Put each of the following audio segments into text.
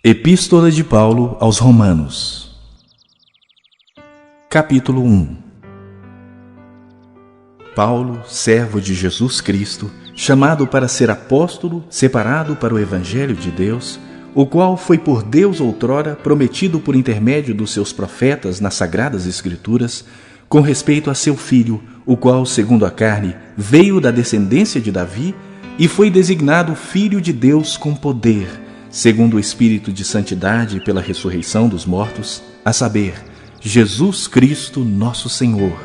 Epístola de Paulo aos Romanos. Capítulo 1. Paulo, servo de Jesus Cristo, chamado para ser apóstolo, separado para o Evangelho de Deus, o qual foi por Deus outrora prometido por intermédio dos seus profetas nas Sagradas Escrituras, com respeito a seu Filho, o qual, segundo a carne, veio da descendência de Davi e foi designado Filho de Deus com poder, segundo o Espírito de Santidade pela ressurreição dos mortos, a saber, Jesus Cristo nosso Senhor,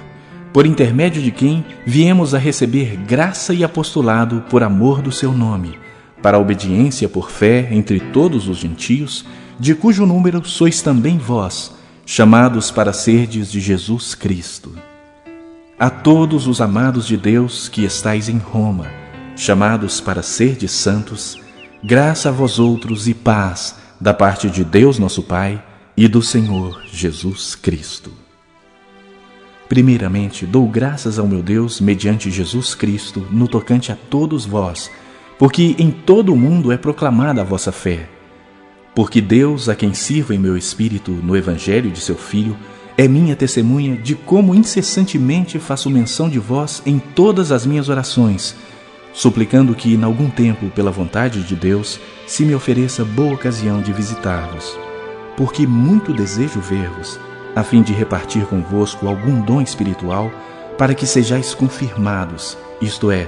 por intermédio de quem viemos a receber graça e apostolado por amor do seu nome, para a obediência por fé entre todos os gentios, de cujo número sois também vós, chamados para serdes de Jesus Cristo. A todos os amados de Deus que estais em Roma, chamados para serdes santos, graça a vós outros e paz da parte de Deus nosso Pai e do Senhor Jesus Cristo. Primeiramente, dou graças ao meu Deus mediante Jesus Cristo no tocante a todos vós, porque em todo o mundo é proclamada a vossa fé. Porque Deus, a quem sirvo em meu espírito no Evangelho de seu Filho, é minha testemunha de como incessantemente faço menção de vós em todas as minhas orações, suplicando que, em algum tempo, pela vontade de Deus, se me ofereça boa ocasião de visitar-vos. Porque muito desejo ver-vos, a fim de repartir convosco algum dom espiritual, para que sejais confirmados, isto é,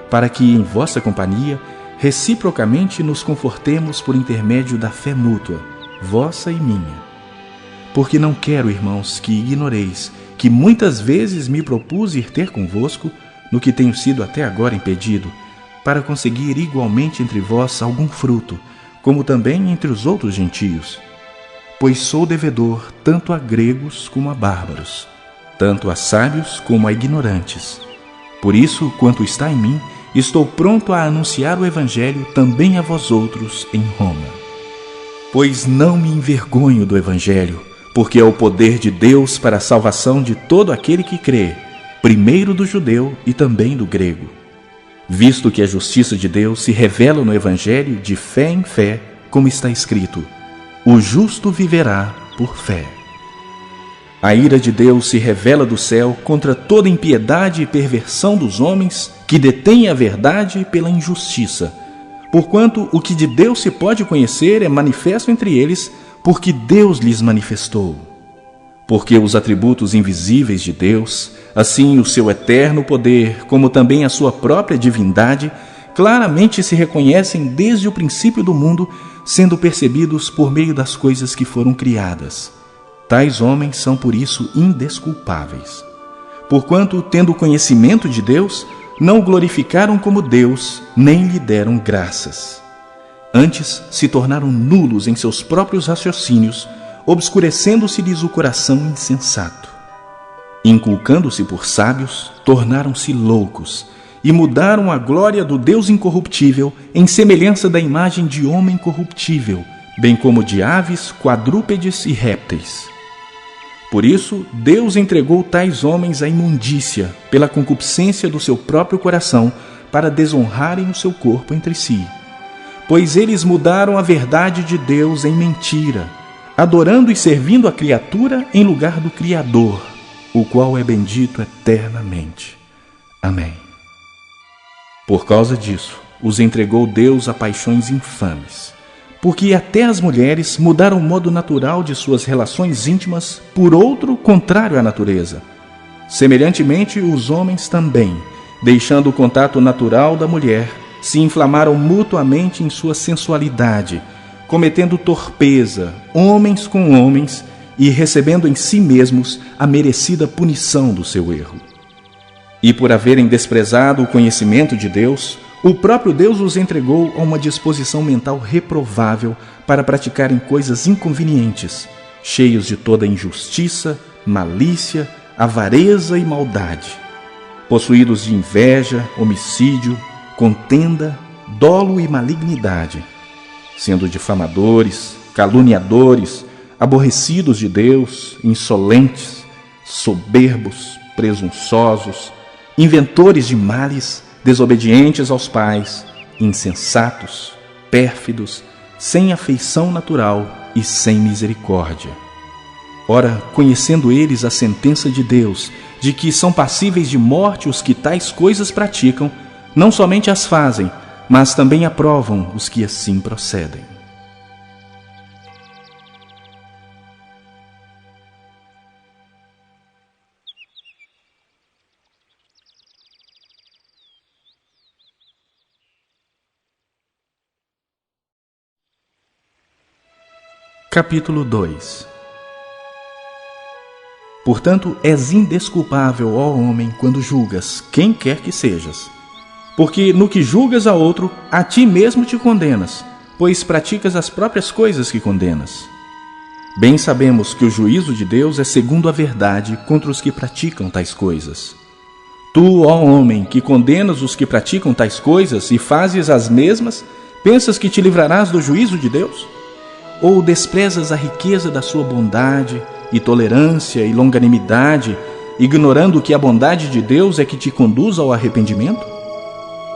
para que, em vossa companhia, reciprocamente nos confortemos por intermédio da fé mútua, vossa e minha. Porque não quero, irmãos, que ignoreis que muitas vezes me propus ir ter convosco, no que tenho sido até agora impedido, para conseguir igualmente entre vós algum fruto, como também entre os outros gentios. Pois sou devedor tanto a gregos como a bárbaros, tanto a sábios como a ignorantes. Por isso, quanto está em mim, estou pronto a anunciar o Evangelho também a vós outros em Roma. Pois não me envergonho do Evangelho, porque é o poder de Deus para a salvação de todo aquele que crê, primeiro do judeu e também do grego. Visto que a justiça de Deus se revela no Evangelho de fé em fé, como está escrito, o justo viverá por fé. A ira de Deus se revela do céu contra toda impiedade e perversão dos homens que detêm a verdade pela injustiça, porquanto o que de Deus se pode conhecer é manifesto entre eles, porque Deus lhes manifestou. Porque os atributos invisíveis de Deus, assim o seu eterno poder, como também a sua própria divindade, claramente se reconhecem desde o princípio do mundo, sendo percebidos por meio das coisas que foram criadas. Tais homens são por isso indesculpáveis. Porquanto, tendo conhecimento de Deus, não o glorificaram como Deus, nem lhe deram graças. Antes, se tornaram nulos em seus próprios raciocínios, obscurecendo-se-lhes o coração insensato. Inculcando-se por sábios, tornaram-se loucos e mudaram a glória do Deus incorruptível em semelhança da imagem de homem corruptível, bem como de aves, quadrúpedes e répteis. Por isso, Deus entregou tais homens à imundícia pela concupiscência do seu próprio coração, para desonrarem o seu corpo entre si. Pois eles mudaram a verdade de Deus em mentira, adorando e servindo a criatura em lugar do Criador, o qual é bendito eternamente. Amém. Por causa disso, os entregou Deus a paixões infames, porque até as mulheres mudaram o modo natural de suas relações íntimas por outro contrário à natureza. Semelhantemente, os homens também, deixando o contato natural da mulher, se inflamaram mutuamente em sua sensualidade, cometendo torpeza, homens com homens, e recebendo em si mesmos a merecida punição do seu erro. E por haverem desprezado o conhecimento de Deus, o próprio Deus os entregou a uma disposição mental reprovável para praticarem coisas inconvenientes, cheios de toda injustiça, malícia, avareza e maldade, possuídos de inveja, homicídio, contenda, dolo e malignidade, sendo difamadores, caluniadores, aborrecidos de Deus, insolentes, soberbos, presunçosos, inventores de males, desobedientes aos pais, insensatos, pérfidos, sem afeição natural e sem misericórdia. Ora, conhecendo eles a sentença de Deus, de que são passíveis de morte os que tais coisas praticam, não somente as fazem, mas também aprovam os que assim procedem. Capítulo 2. Portanto, és indesculpável, ó homem, quando julgas quem quer que sejas. Porque no que julgas a outro, a ti mesmo te condenas, pois praticas as próprias coisas que condenas. Bem sabemos que o juízo de Deus é segundo a verdade contra os que praticam tais coisas. Tu, ó homem, que condenas os que praticam tais coisas e fazes as mesmas, pensas que te livrarás do juízo de Deus? Ou desprezas a riqueza da sua bondade e tolerância e longanimidade, ignorando que a bondade de Deus é que te conduz ao arrependimento?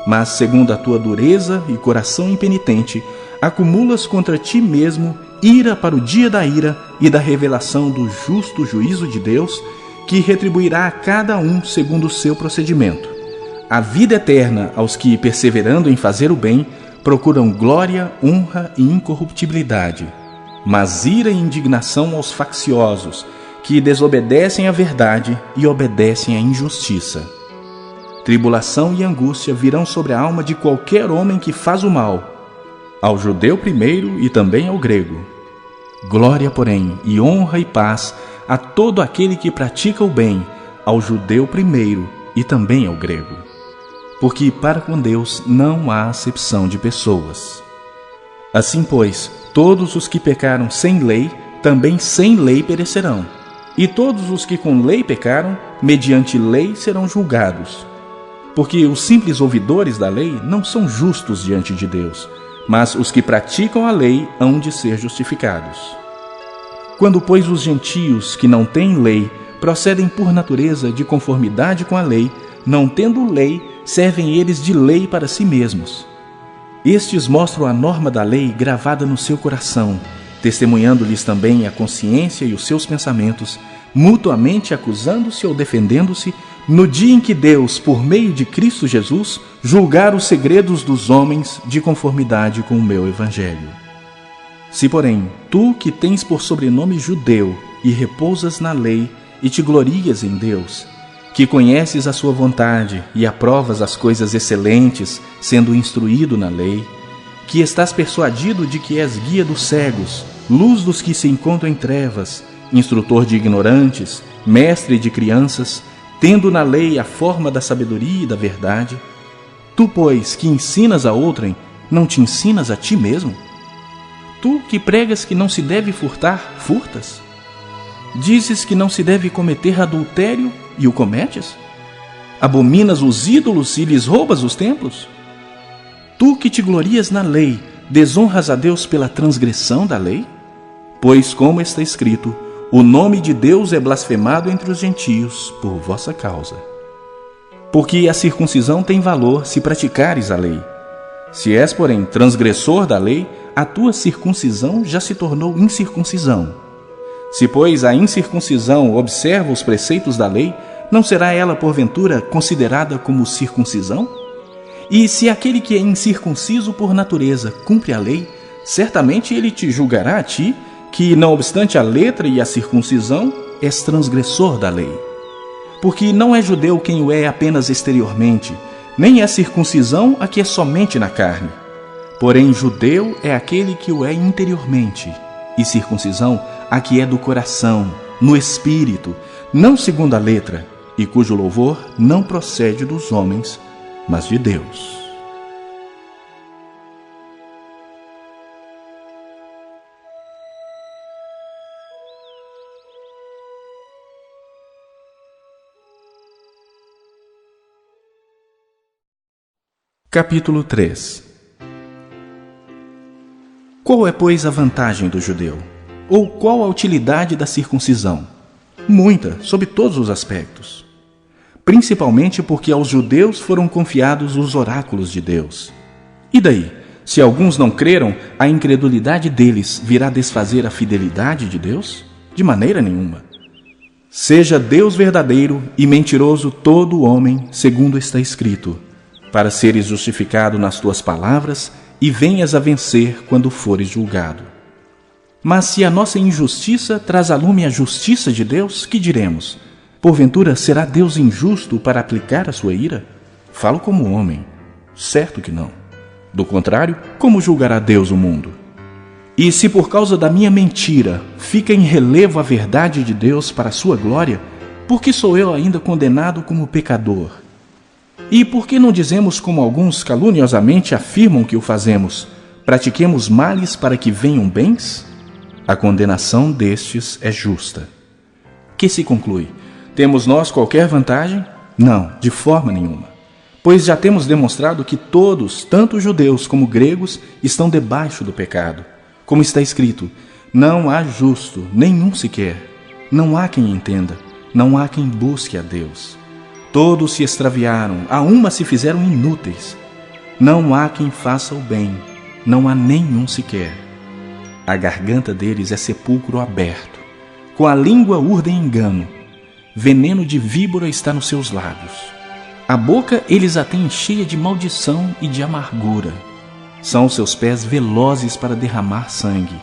Mas, segundo a tua dureza e coração impenitente, acumulas contra ti mesmo ira para o dia da ira e da revelação do justo juízo de Deus, que retribuirá a cada um segundo o seu procedimento. A vida eterna aos que, perseverando em fazer o bem, procuram glória, honra e incorruptibilidade, mas ira e indignação aos facciosos, que desobedecem à verdade e obedecem à injustiça. Tribulação e angústia virão sobre a alma de qualquer homem que faz o mal, ao judeu primeiro e também ao grego. Glória, porém, e honra e paz a todo aquele que pratica o bem, ao judeu primeiro e também ao grego. Porque para com Deus não há acepção de pessoas. Assim, pois, todos os que pecaram sem lei, também sem lei perecerão. E todos os que com lei pecaram, mediante lei serão julgados. Porque os simples ouvidores da lei não são justos diante de Deus, mas os que praticam a lei hão de ser justificados. Quando, pois, os gentios que não têm lei procedem por natureza de conformidade com a lei, não tendo lei, servem eles de lei para si mesmos. Estes mostram a norma da lei gravada no seu coração, testemunhando-lhes também a consciência e os seus pensamentos, mutuamente acusando-se ou defendendo-se, no dia em que Deus, por meio de Cristo Jesus, julgar os segredos dos homens de conformidade com o meu Evangelho. Se, porém, tu que tens por sobrenome judeu e repousas na lei e te glorias em Deus, que conheces a sua vontade e aprovas as coisas excelentes, sendo instruído na lei, que estás persuadido de que és guia dos cegos, luz dos que se encontram em trevas, instrutor de ignorantes, mestre de crianças, tendo na lei a forma da sabedoria e da verdade, tu, pois, que ensinas a outrem, não te ensinas a ti mesmo? Tu que pregas que não se deve furtar, furtas? Dizes que não se deve cometer adultério e o cometes? Abominas os ídolos e lhes roubas os templos? Tu que te glorias na lei, desonras a Deus pela transgressão da lei? Pois, como está escrito, o nome de Deus é blasfemado entre os gentios por vossa causa. Porque a circuncisão tem valor se praticares a lei. Se és, porém, transgressor da lei, a tua circuncisão já se tornou incircuncisão. Se, pois, a incircuncisão observa os preceitos da lei, não será ela, porventura, considerada como circuncisão? E se aquele que é incircunciso por natureza cumpre a lei, certamente ele te julgará a ti, que, não obstante a letra e a circuncisão, és transgressor da lei. Porque não é judeu quem o é apenas exteriormente, nem é circuncisão a que é somente na carne. Porém, judeu é aquele que o é interiormente, e circuncisão a que é do coração, no espírito, não segundo a letra, e cujo louvor não procede dos homens, mas de Deus. Capítulo 3. Qual é, pois, a vantagem do judeu? Ou qual a utilidade da circuncisão? Muita, sob todos os aspectos. Principalmente porque aos judeus foram confiados os oráculos de Deus. E daí? Se alguns não creram, a incredulidade deles virá desfazer a fidelidade de Deus? De maneira nenhuma. Seja Deus verdadeiro e mentiroso todo homem, segundo está escrito, para seres justificado nas tuas palavras e venhas a vencer quando fores julgado. Mas se a nossa injustiça traz à lume a justiça de Deus, que diremos? Porventura será Deus injusto para aplicar a sua ira? Falo como homem. Certo que não. Do contrário, como julgará Deus o mundo? E se por causa da minha mentira fica em relevo a verdade de Deus para a sua glória, por que sou eu ainda condenado como pecador? E por que não dizemos como alguns caluniosamente afirmam que o fazemos? Pratiquemos males para que venham bens? A condenação destes é justa. Que se conclui? Temos nós qualquer vantagem? Não, de forma nenhuma. Pois já temos demonstrado que todos, tanto judeus como gregos, estão debaixo do pecado. Como está escrito, não há justo, nenhum sequer. Não há quem entenda, não há quem busque a Deus. Todos se extraviaram, a uma se fizeram inúteis. Não há quem faça o bem, não há nenhum sequer. A garganta deles é sepulcro aberto. Com a língua urdem engano. Veneno de víbora está nos seus lábios. A boca eles a têm cheia de maldição e de amargura. São os seus pés velozes para derramar sangue.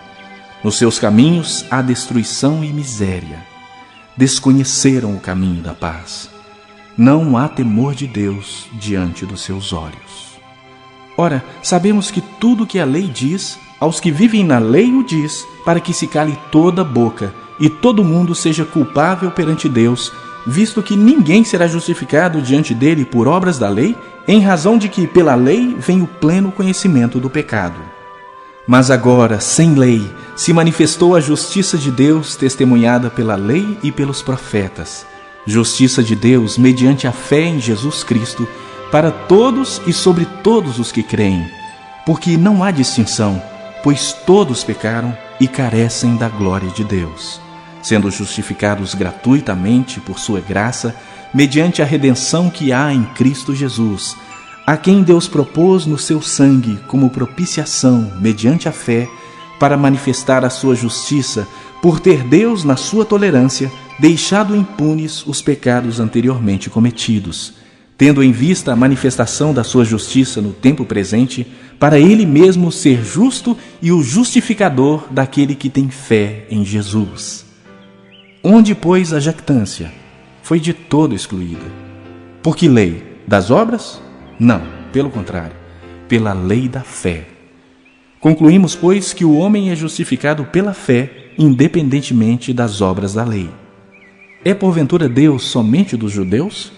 Nos seus caminhos há destruição e miséria. Desconheceram o caminho da paz. Não há temor de Deus diante dos seus olhos. Ora, sabemos que tudo que a lei diz, aos que vivem na lei o diz, para que se cale toda a boca e todo mundo seja culpável perante Deus, visto que ninguém será justificado diante dele por obras da lei, em razão de que pela lei vem o pleno conhecimento do pecado. Mas agora, sem lei, se manifestou a justiça de Deus testemunhada pela lei e pelos profetas, justiça de Deus mediante a fé em Jesus Cristo, para todos e sobre todos os que creem, porque não há distinção, pois todos pecaram e carecem da glória de Deus, sendo justificados gratuitamente por sua graça, mediante a redenção que há em Cristo Jesus, a quem Deus propôs no seu sangue como propiciação, mediante a fé, para manifestar a sua justiça, por ter Deus, na sua tolerância, deixado impunes os pecados anteriormente cometidos, tendo em vista a manifestação da sua justiça no tempo presente, para ele mesmo ser justo e o justificador daquele que tem fé em Jesus. Onde, pois, a jactância? Foi de todo excluída. Por que lei? Das obras? Não, pelo contrário, pela lei da fé. Concluímos, pois, que o homem é justificado pela fé, independentemente das obras da lei. É porventura Deus somente dos judeus?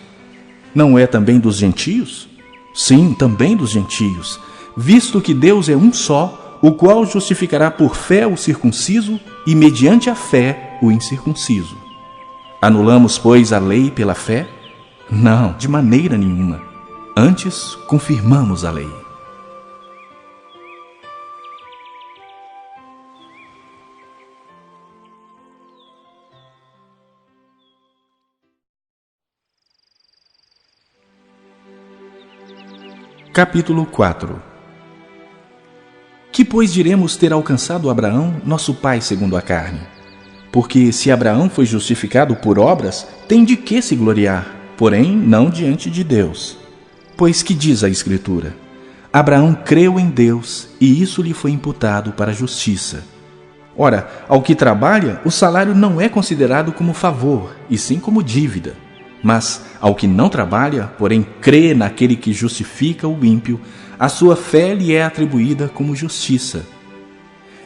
Não é também dos gentios? Sim, também dos gentios, visto que Deus é um só, o qual justificará por fé o circunciso e mediante a fé o incircunciso. Anulamos, pois, a lei pela fé? Não, de maneira nenhuma. Antes, confirmamos a lei. Capítulo 4. Que, pois, diremos ter alcançado Abraão, nosso pai segundo a carne? Porque se Abraão foi justificado por obras, tem de que se gloriar, porém não diante de Deus. Pois que diz a Escritura? Abraão creu em Deus, e isso lhe foi imputado para a justiça. Ora, ao que trabalha, o salário não é considerado como favor, e sim como dívida. Mas ao que não trabalha, porém crê naquele que justifica o ímpio, a sua fé lhe é atribuída como justiça.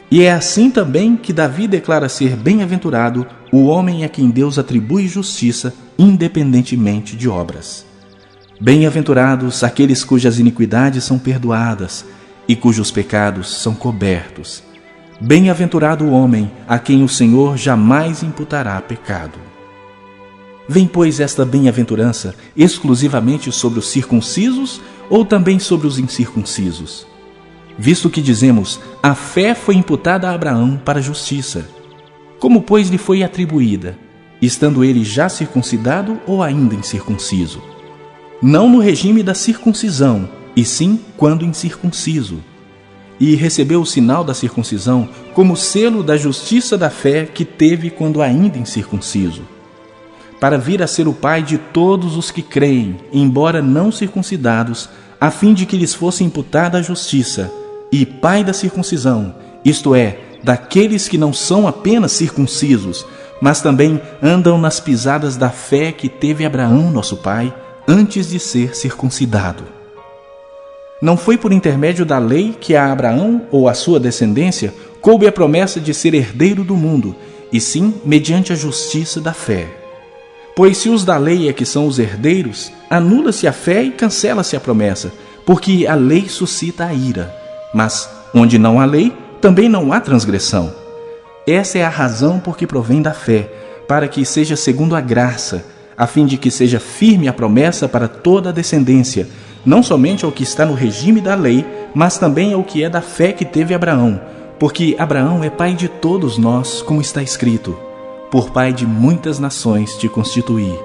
E é assim também que Davi declara ser bem-aventurado o homem a quem Deus atribui justiça, independentemente de obras. Bem-aventurados aqueles cujas iniquidades são perdoadas e cujos pecados são cobertos. Bem-aventurado o homem a quem o Senhor jamais imputará pecado. Vem, pois, esta bem-aventurança exclusivamente sobre os circuncisos ou também sobre os incircuncisos? Visto que dizemos, a fé foi imputada a Abraão para a justiça. Como, pois, lhe foi atribuída, estando ele já circuncidado ou ainda incircunciso? Não no regime da circuncisão, e sim quando incircunciso. e recebeu o sinal da circuncisão como selo da justiça da fé que teve quando ainda incircunciso, para vir a ser o pai de todos os que creem, embora não circuncidados, a fim de que lhes fosse imputada a justiça, e pai da circuncisão, isto é, daqueles que não são apenas circuncisos, mas também andam nas pisadas da fé que teve Abraão, nosso pai, antes de ser circuncidado. Não foi por intermédio da lei que a Abraão ou a sua descendência coube a promessa de ser herdeiro do mundo, e sim mediante a justiça da fé. Pois se os da lei é que são os herdeiros, anula-se a fé e cancela-se a promessa, porque a lei suscita a ira. Mas onde não há lei, também não há transgressão. Essa é a razão por que provém da fé, para que seja segundo a graça, a fim de que seja firme a promessa para toda a descendência, não somente ao que está no regime da lei, mas também ao que é da fé que teve Abraão, porque Abraão é pai de todos nós, como está escrito: por pai de muitas nações te constituí.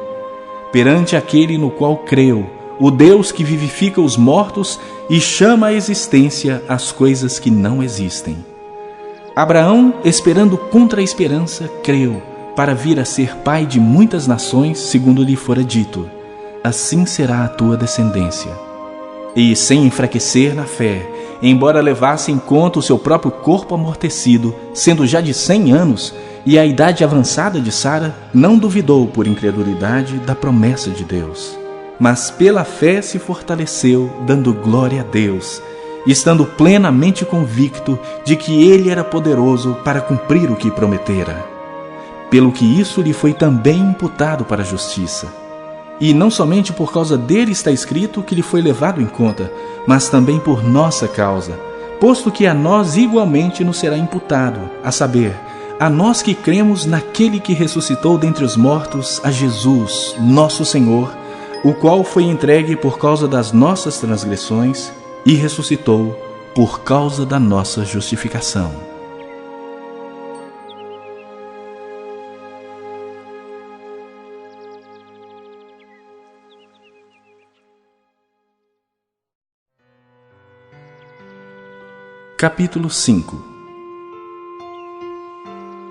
Perante aquele no qual creu, o Deus que vivifica os mortos e chama à existência as coisas que não existem. Abraão, esperando contra a esperança, creu, para vir a ser pai de muitas nações, segundo lhe fora dito: assim será a tua descendência. E, sem enfraquecer na fé, embora levasse em conta o seu próprio corpo amortecido, sendo já de 100 anos, e a idade avançada de Sara, não duvidou por incredulidade da promessa de Deus. Mas pela fé se fortaleceu, dando glória a Deus, estando plenamente convicto de que Ele era poderoso para cumprir o que prometera. Pelo que isso lhe foi também imputado para a justiça. E não somente por causa dele está escrito que lhe foi levado em conta, mas também por nossa causa, posto que a nós igualmente nos será imputado, a saber, a nós que cremos naquele que ressuscitou dentre os mortos, a Jesus, nosso Senhor, o qual foi entregue por causa das nossas transgressões e ressuscitou por causa da nossa justificação. Capítulo 5.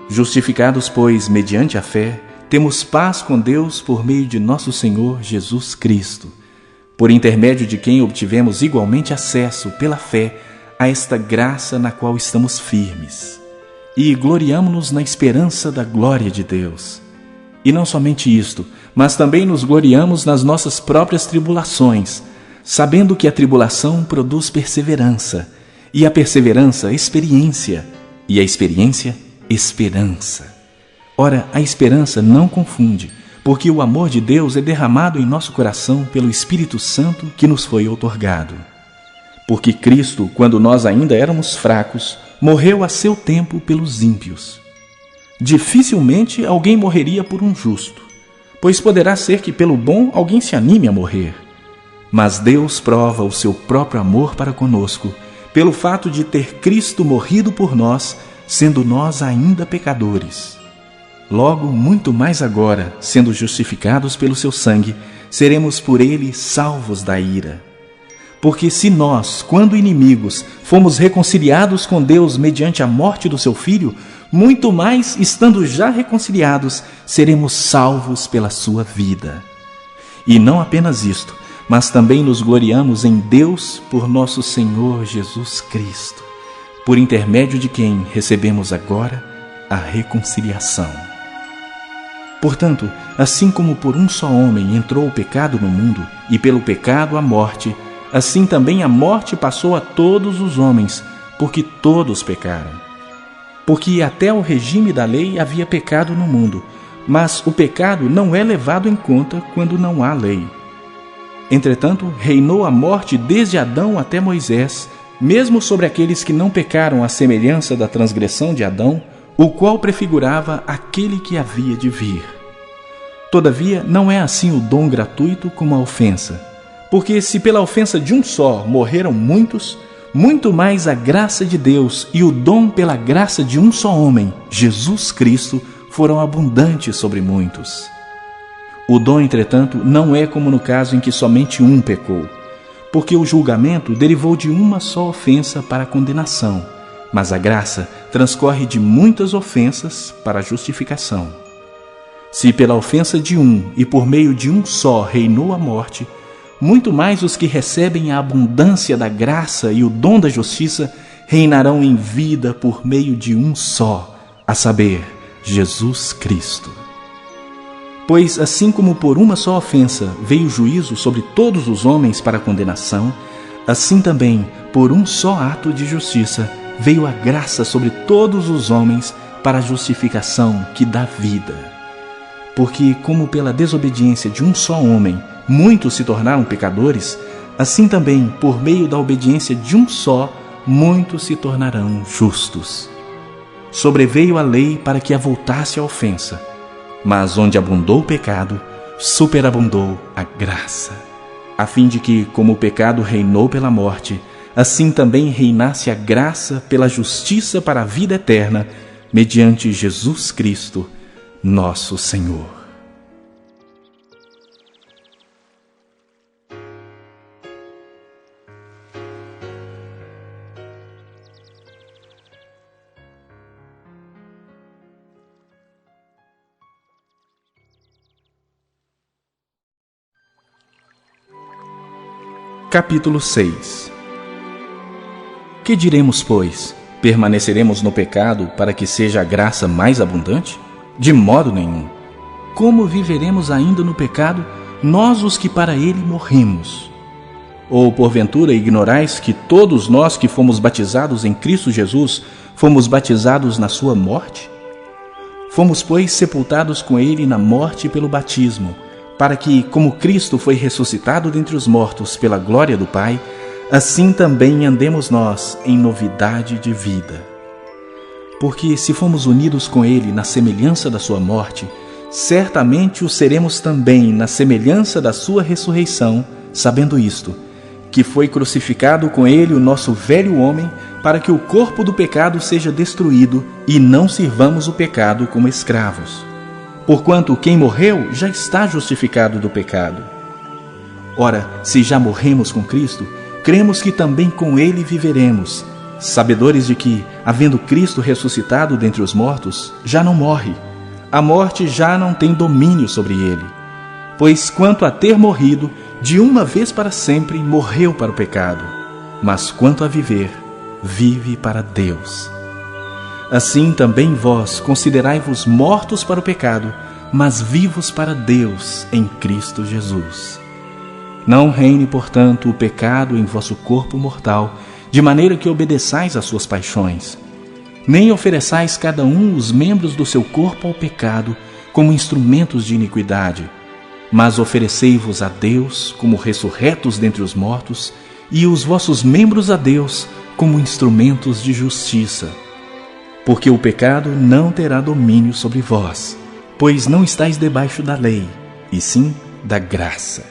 Justificados, pois, mediante a fé, temos paz com Deus por meio de nosso Senhor Jesus Cristo, por intermédio de quem obtivemos igualmente acesso, pela fé, a esta graça na qual estamos firmes. E gloriamo-nos na esperança da glória de Deus. E não somente isto, mas também nos gloriamos nas nossas próprias tribulações, sabendo que a tribulação produz perseverança, e a perseverança, experiência, e a experiência, esperança. Ora, a esperança não confunde, porque o amor de Deus é derramado em nosso coração pelo Espírito Santo que nos foi outorgado. Porque Cristo, quando nós ainda éramos fracos, morreu a seu tempo pelos ímpios. Dificilmente alguém morreria por um justo, pois poderá ser que pelo bom alguém se anime a morrer. Mas Deus prova o seu próprio amor para conosco, pelo fato de ter Cristo morrido por nós, sendo nós ainda pecadores. Logo, muito mais agora, sendo justificados pelo seu sangue, seremos por ele salvos da ira. Porque se nós, quando inimigos, fomos reconciliados com Deus mediante a morte do seu Filho, muito mais, estando já reconciliados, seremos salvos pela sua vida. E não apenas isto, mas também nos gloriamos em Deus por nosso Senhor Jesus Cristo, por intermédio de quem recebemos agora a reconciliação. Portanto, assim como por um só homem entrou o pecado no mundo, e pelo pecado a morte, assim também a morte passou a todos os homens, porque todos pecaram. Porque até o regime da lei havia pecado no mundo, mas o pecado não é levado em conta quando não há lei. Entretanto, reinou a morte desde Adão até Moisés, mesmo sobre aqueles que não pecaram à semelhança da transgressão de Adão, o qual prefigurava aquele que havia de vir. Todavia, não é assim o dom gratuito como a ofensa. Porque se pela ofensa de um só morreram muitos, muito mais a graça de Deus e o dom pela graça de um só homem, Jesus Cristo, foram abundantes sobre muitos. O dom, entretanto, não é como no caso em que somente um pecou. porque o julgamento derivou de uma só ofensa para a condenação, mas a graça transcorre de muitas ofensas para a justificação. Se pela ofensa de um e por meio de um só reinou a morte, muito mais os que recebem a abundância da graça e o dom da justiça reinarão em vida por meio de um só, a saber, Jesus Cristo. Pois assim como por uma só ofensa veio o juízo sobre todos os homens para a condenação, assim também por um só ato de justiça veio a graça sobre todos os homens para a justificação que dá vida. Porque como pela desobediência de um só homem muitos se tornaram pecadores, assim também por meio da obediência de um só muitos se tornarão justos. Sobreveio a lei para que avultasse a ofensa, mas onde abundou o pecado, superabundou a graça, a fim de que, como o pecado reinou pela morte, assim também reinasse a graça pela justiça para a vida eterna, mediante Jesus Cristo, nosso Senhor. Capítulo 6. Que diremos, pois? Permaneceremos no pecado para que seja a graça mais abundante? De modo nenhum. Como viveremos ainda no pecado, nós os que para ele morremos? Ou porventura ignorais que todos nós que fomos batizados em Cristo Jesus, fomos batizados na sua morte? Fomos, pois, sepultados com ele na morte pelo batismo, para que, como Cristo foi ressuscitado dentre os mortos pela glória do Pai, assim também andemos nós em novidade de vida. Porque se fomos unidos com ele na semelhança da sua morte, certamente o seremos também na semelhança da sua ressurreição, sabendo isto, que foi crucificado com ele o nosso velho homem, para que o corpo do pecado seja destruído e não sirvamos o pecado como escravos. Porquanto quem morreu já está justificado do pecado. Ora, se já morremos com Cristo, cremos que também com ele viveremos, sabedores de que, havendo Cristo ressuscitado dentre os mortos, já não morre. A morte já não tem domínio sobre ele. Pois quanto a ter morrido, de uma vez para sempre morreu para o pecado, mas quanto a viver, vive para Deus. Assim também vós considerai-vos mortos para o pecado, mas vivos para Deus em Cristo Jesus. Não reine, portanto, o pecado em vosso corpo mortal, de maneira que obedeçais às suas paixões. Nem ofereçais cada um os membros do seu corpo ao pecado como instrumentos de iniquidade, mas oferecei-vos a Deus como ressurretos dentre os mortos, e os vossos membros a Deus como instrumentos de justiça. Porque o pecado não terá domínio sobre vós, pois não estáis debaixo da lei, e sim da graça.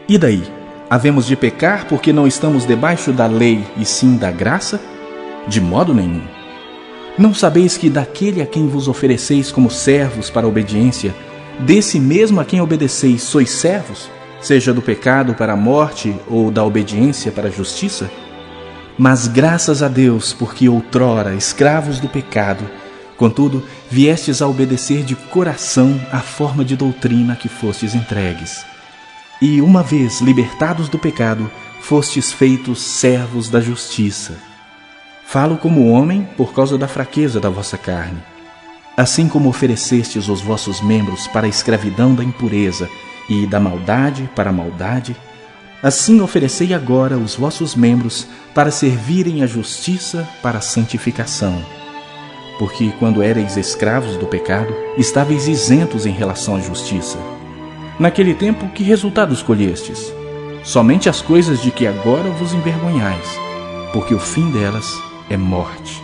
E daí? Havemos de pecar porque não estamos debaixo da lei, e sim da graça? De modo nenhum. Não sabeis que daquele a quem vos ofereceis como servos para a obediência, desse mesmo a quem obedeceis sois servos, seja do pecado para a morte ou da obediência para a justiça? Mas graças a Deus, porque outrora, escravos do pecado, contudo, viestes a obedecer de coração à forma de doutrina a que fostes entregues. E, uma vez libertados do pecado, fostes feitos servos da justiça. Falo como homem por causa da fraqueza da vossa carne. Assim como oferecestes os vossos membros para a escravidão da impureza e da maldade para a maldade, assim oferecei agora os vossos membros para servirem à justiça para a santificação. Porque quando éreis escravos do pecado, estáveis isentos em relação à justiça. Naquele tempo, que resultado escolhestes? Somente as coisas de que agora vos envergonhais, porque o fim delas é morte.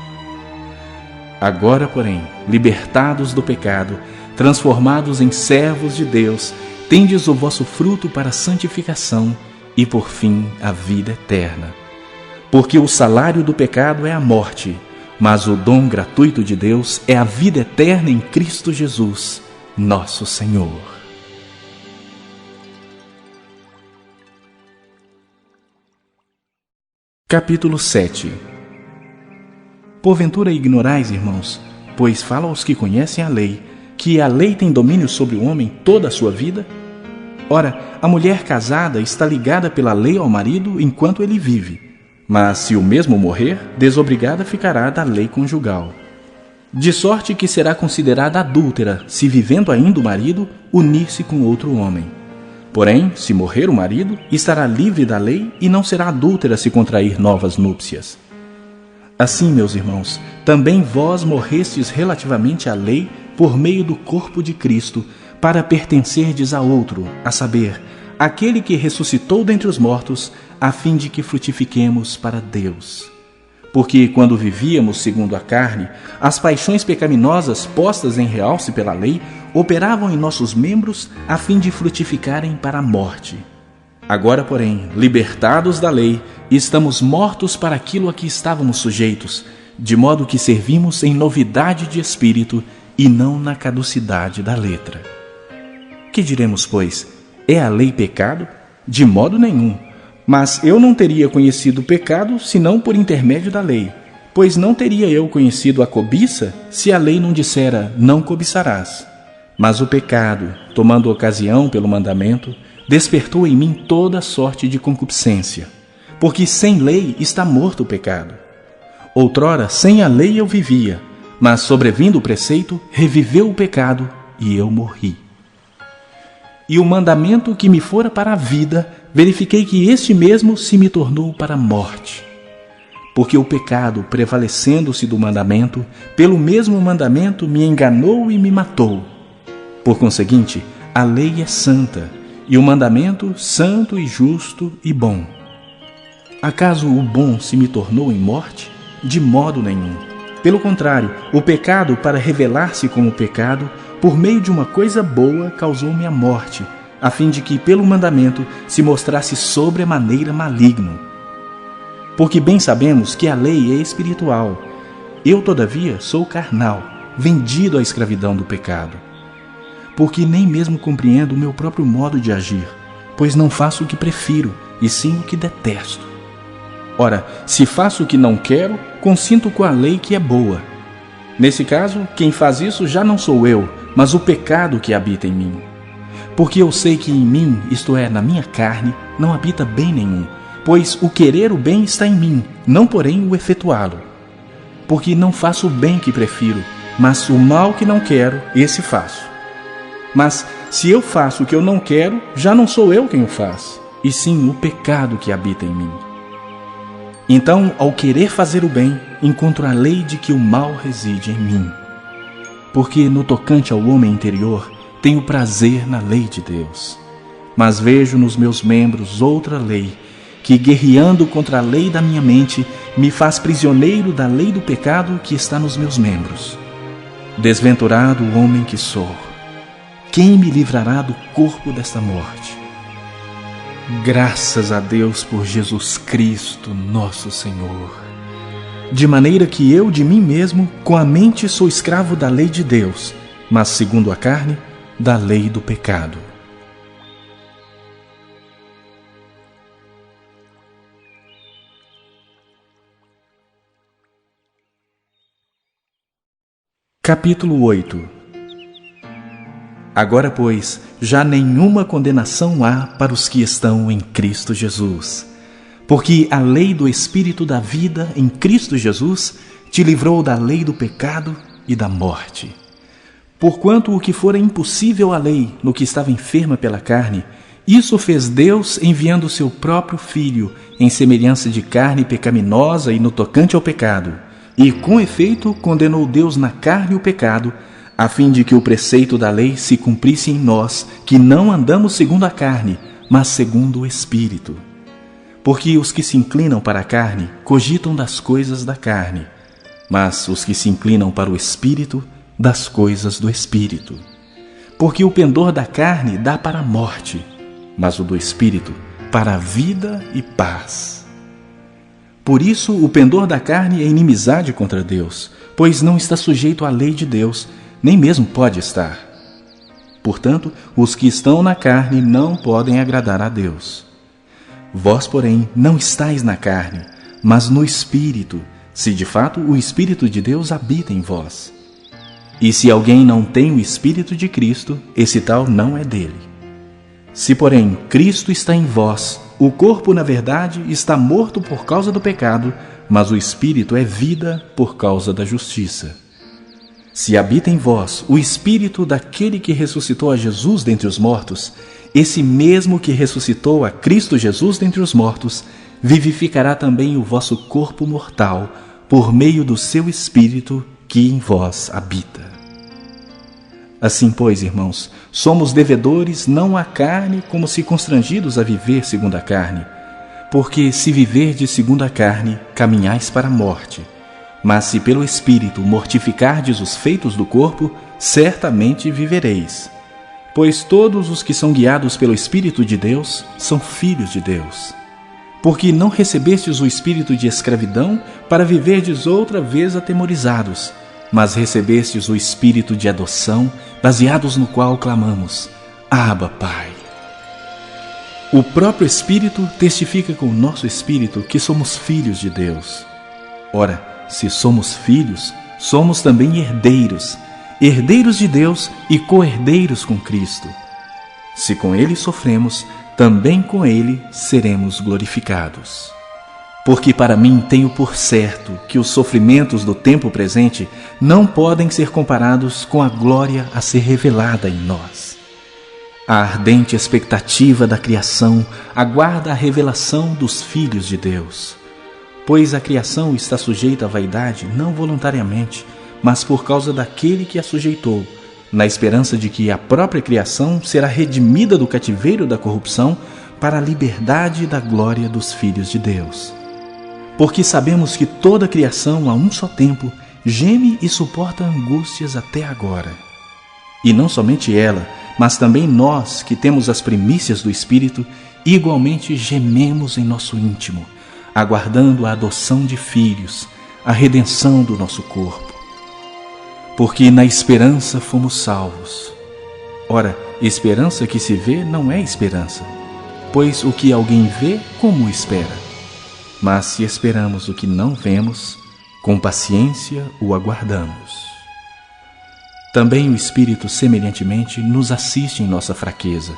Agora, porém, libertados do pecado, transformados em servos de Deus, tendes o vosso fruto para a santificação e, por fim, a vida eterna. Porque o salário do pecado é a morte, mas o dom gratuito de Deus é a vida eterna em Cristo Jesus, nosso Senhor. Capítulo 7. Porventura ignorais, irmãos, pois falo aos que conhecem a lei, que a lei tem domínio sobre o homem toda a sua vida? Ora, a mulher casada está ligada pela lei ao marido enquanto ele vive, mas se o mesmo morrer, desobrigada ficará da lei conjugal. De sorte que será considerada adúltera, se vivendo ainda o marido, unir-se com outro homem. Porém, se morrer o marido, estará livre da lei e não será adúltera se contrair novas núpcias. Assim, meus irmãos, também vós morrestes relativamente à lei por meio do corpo de Cristo, para pertencerdes a outro, a saber, aquele que ressuscitou dentre os mortos, a fim de que frutifiquemos para Deus. Porque quando vivíamos segundo a carne, as paixões pecaminosas postas em realce pela lei operavam em nossos membros a fim de frutificarem para a morte. Agora, porém, libertados da lei, estamos mortos para aquilo a que estávamos sujeitos, de modo que servimos em novidade de espírito e não na caducidade da letra. Que diremos, pois? É a lei pecado? De modo nenhum. Mas eu não teria conhecido o pecado senão por intermédio da lei, pois não teria eu conhecido a cobiça se a lei não dissera, não cobiçarás. Mas o pecado, tomando ocasião pelo mandamento, despertou em mim toda sorte de concupiscência, porque sem lei está morto o pecado. Outrora, sem a lei eu vivia, mas sobrevindo o preceito, reviveu o pecado e eu morri. E o mandamento que me fora para a vida, verifiquei que este mesmo se me tornou para a morte. Porque o pecado, prevalecendo-se do mandamento, pelo mesmo mandamento me enganou e me matou. Por conseguinte, a lei é santa, e o mandamento santo e justo e bom. Acaso o bom se me tornou em morte? De modo nenhum. Pelo contrário, o pecado, para revelar-se como pecado, por meio de uma coisa boa, causou-me a morte, a fim de que, pelo mandamento, se mostrasse sobremaneira maligno. Porque bem sabemos que a lei é espiritual. Eu, todavia, sou carnal, vendido à escravidão do pecado. Porque nem mesmo compreendo o meu próprio modo de agir, pois não faço o que prefiro, e sim o que detesto. Ora, se faço o que não quero, consinto com a lei que é boa. Nesse caso, quem faz isso já não sou eu, mas o pecado que habita em mim. Porque eu sei que em mim, isto é, na minha carne, não habita bem nenhum, pois o querer o bem está em mim, não porém o efetuá-lo. Porque não faço o bem que prefiro, mas o mal que não quero, esse faço. Mas se eu faço o que eu não quero, já não sou eu quem o faz, e sim o pecado que habita em mim. Então, ao querer fazer o bem, encontro a lei de que o mal reside em mim. Porque no tocante ao homem interior, tenho prazer na lei de Deus. Mas vejo nos meus membros outra lei, que guerreando contra a lei da minha mente, me faz prisioneiro da lei do pecado que está nos meus membros. Desventurado o homem que sou, quem me livrará do corpo desta morte? Graças a Deus por Jesus Cristo, nosso Senhor. De maneira que eu de mim mesmo, com a mente sou escravo da lei de Deus, mas segundo a carne, da lei do pecado. Capítulo 8. Agora, pois, já nenhuma condenação há para os que estão em Cristo Jesus. Porque a lei do Espírito da vida em Cristo Jesus te livrou da lei do pecado e da morte. Porquanto o que fora impossível à lei, no que estava enferma pela carne, isso fez Deus enviando o seu próprio Filho, em semelhança de carne pecaminosa e no tocante ao pecado. E, com efeito, condenou Deus na carne o pecado, a fim de que o preceito da lei se cumprisse em nós, que não andamos segundo a carne, mas segundo o Espírito. Porque os que se inclinam para a carne cogitam das coisas da carne, mas os que se inclinam para o Espírito, das coisas do Espírito. Porque o pendor da carne dá para a morte, mas o do Espírito para a vida e paz. Por isso o pendor da carne é inimizade contra Deus, pois não está sujeito à lei de Deus, nem mesmo pode estar. Portanto, os que estão na carne não podem agradar a Deus. Vós, porém, não estáis na carne, mas no Espírito, se de fato o Espírito de Deus habita em vós. E se alguém não tem o Espírito de Cristo, esse tal não é dele. Se, porém, Cristo está em vós, o corpo, na verdade, está morto por causa do pecado, mas o Espírito é vida por causa da justiça. Se habita em vós o Espírito daquele que ressuscitou a Jesus dentre os mortos, esse mesmo que ressuscitou a Cristo Jesus dentre os mortos, vivificará também o vosso corpo mortal, por meio do seu Espírito que em vós habita. Assim, pois, irmãos, somos devedores não à carne, como se constrangidos a viver segundo a carne, porque se viverdes segundo a carne, caminhais para a morte. Mas se pelo Espírito mortificardes os feitos do corpo, certamente vivereis. Pois todos os que são guiados pelo Espírito de Deus são filhos de Deus. Porque não recebestes o espírito de escravidão para viverdes outra vez atemorizados, mas recebestes o espírito de adoção, baseados no qual clamamos: Abba, Pai. O próprio Espírito testifica com o nosso espírito que somos filhos de Deus. Ora, se somos filhos, somos também herdeiros, herdeiros de Deus e co-herdeiros com Cristo. Se com Ele sofremos, também com Ele seremos glorificados. Porque para mim tenho por certo que os sofrimentos do tempo presente não podem ser comparados com a glória a ser revelada em nós. A ardente expectativa da criação aguarda a revelação dos filhos de Deus. Pois a criação está sujeita à vaidade não voluntariamente, mas por causa daquele que a sujeitou, na esperança de que a própria criação será redimida do cativeiro da corrupção para a liberdade da glória dos filhos de Deus. Porque sabemos que toda a criação, a um só tempo, geme e suporta angústias até agora. E não somente ela, mas também nós, que temos as primícias do Espírito, igualmente gememos em nosso íntimo, aguardando a adoção de filhos, a redenção do nosso corpo. Porque na esperança fomos salvos. Ora, esperança que se vê não é esperança, pois o que alguém vê, como espera? Mas se esperamos o que não vemos, com paciência o aguardamos. Também o Espírito, semelhantemente, nos assiste em nossa fraqueza,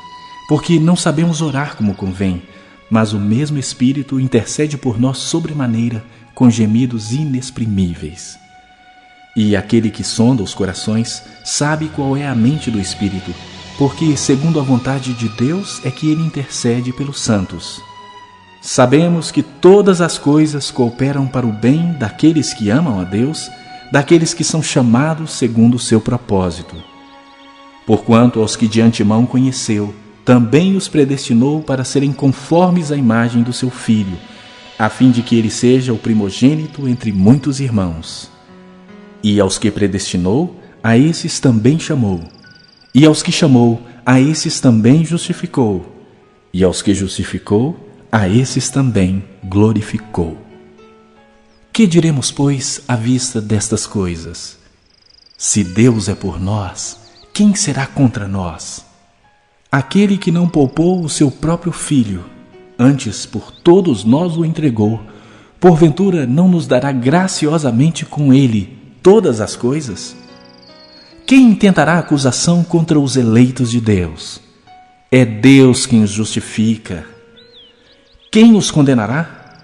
porque não sabemos orar como convém, mas o mesmo Espírito intercede por nós sobremaneira, com gemidos inexprimíveis. E aquele que sonda os corações sabe qual é a mente do Espírito, porque, segundo a vontade de Deus, é que ele intercede pelos santos. Sabemos que todas as coisas cooperam para o bem daqueles que amam a Deus, daqueles que são chamados segundo o seu propósito. Porquanto aos que de antemão conheceu, também os predestinou para serem conformes à imagem do seu Filho, a fim de que ele seja o primogênito entre muitos irmãos. E aos que predestinou, a esses também chamou. E aos que chamou, a esses também justificou. E aos que justificou, a esses também glorificou. Que diremos, pois, à vista destas coisas? Se Deus é por nós, quem será contra nós? Aquele que não poupou o seu próprio Filho, antes por todos nós o entregou, porventura não nos dará graciosamente com ele todas as coisas? Quem intentará acusação contra os eleitos de Deus? É Deus quem os justifica. Quem os condenará?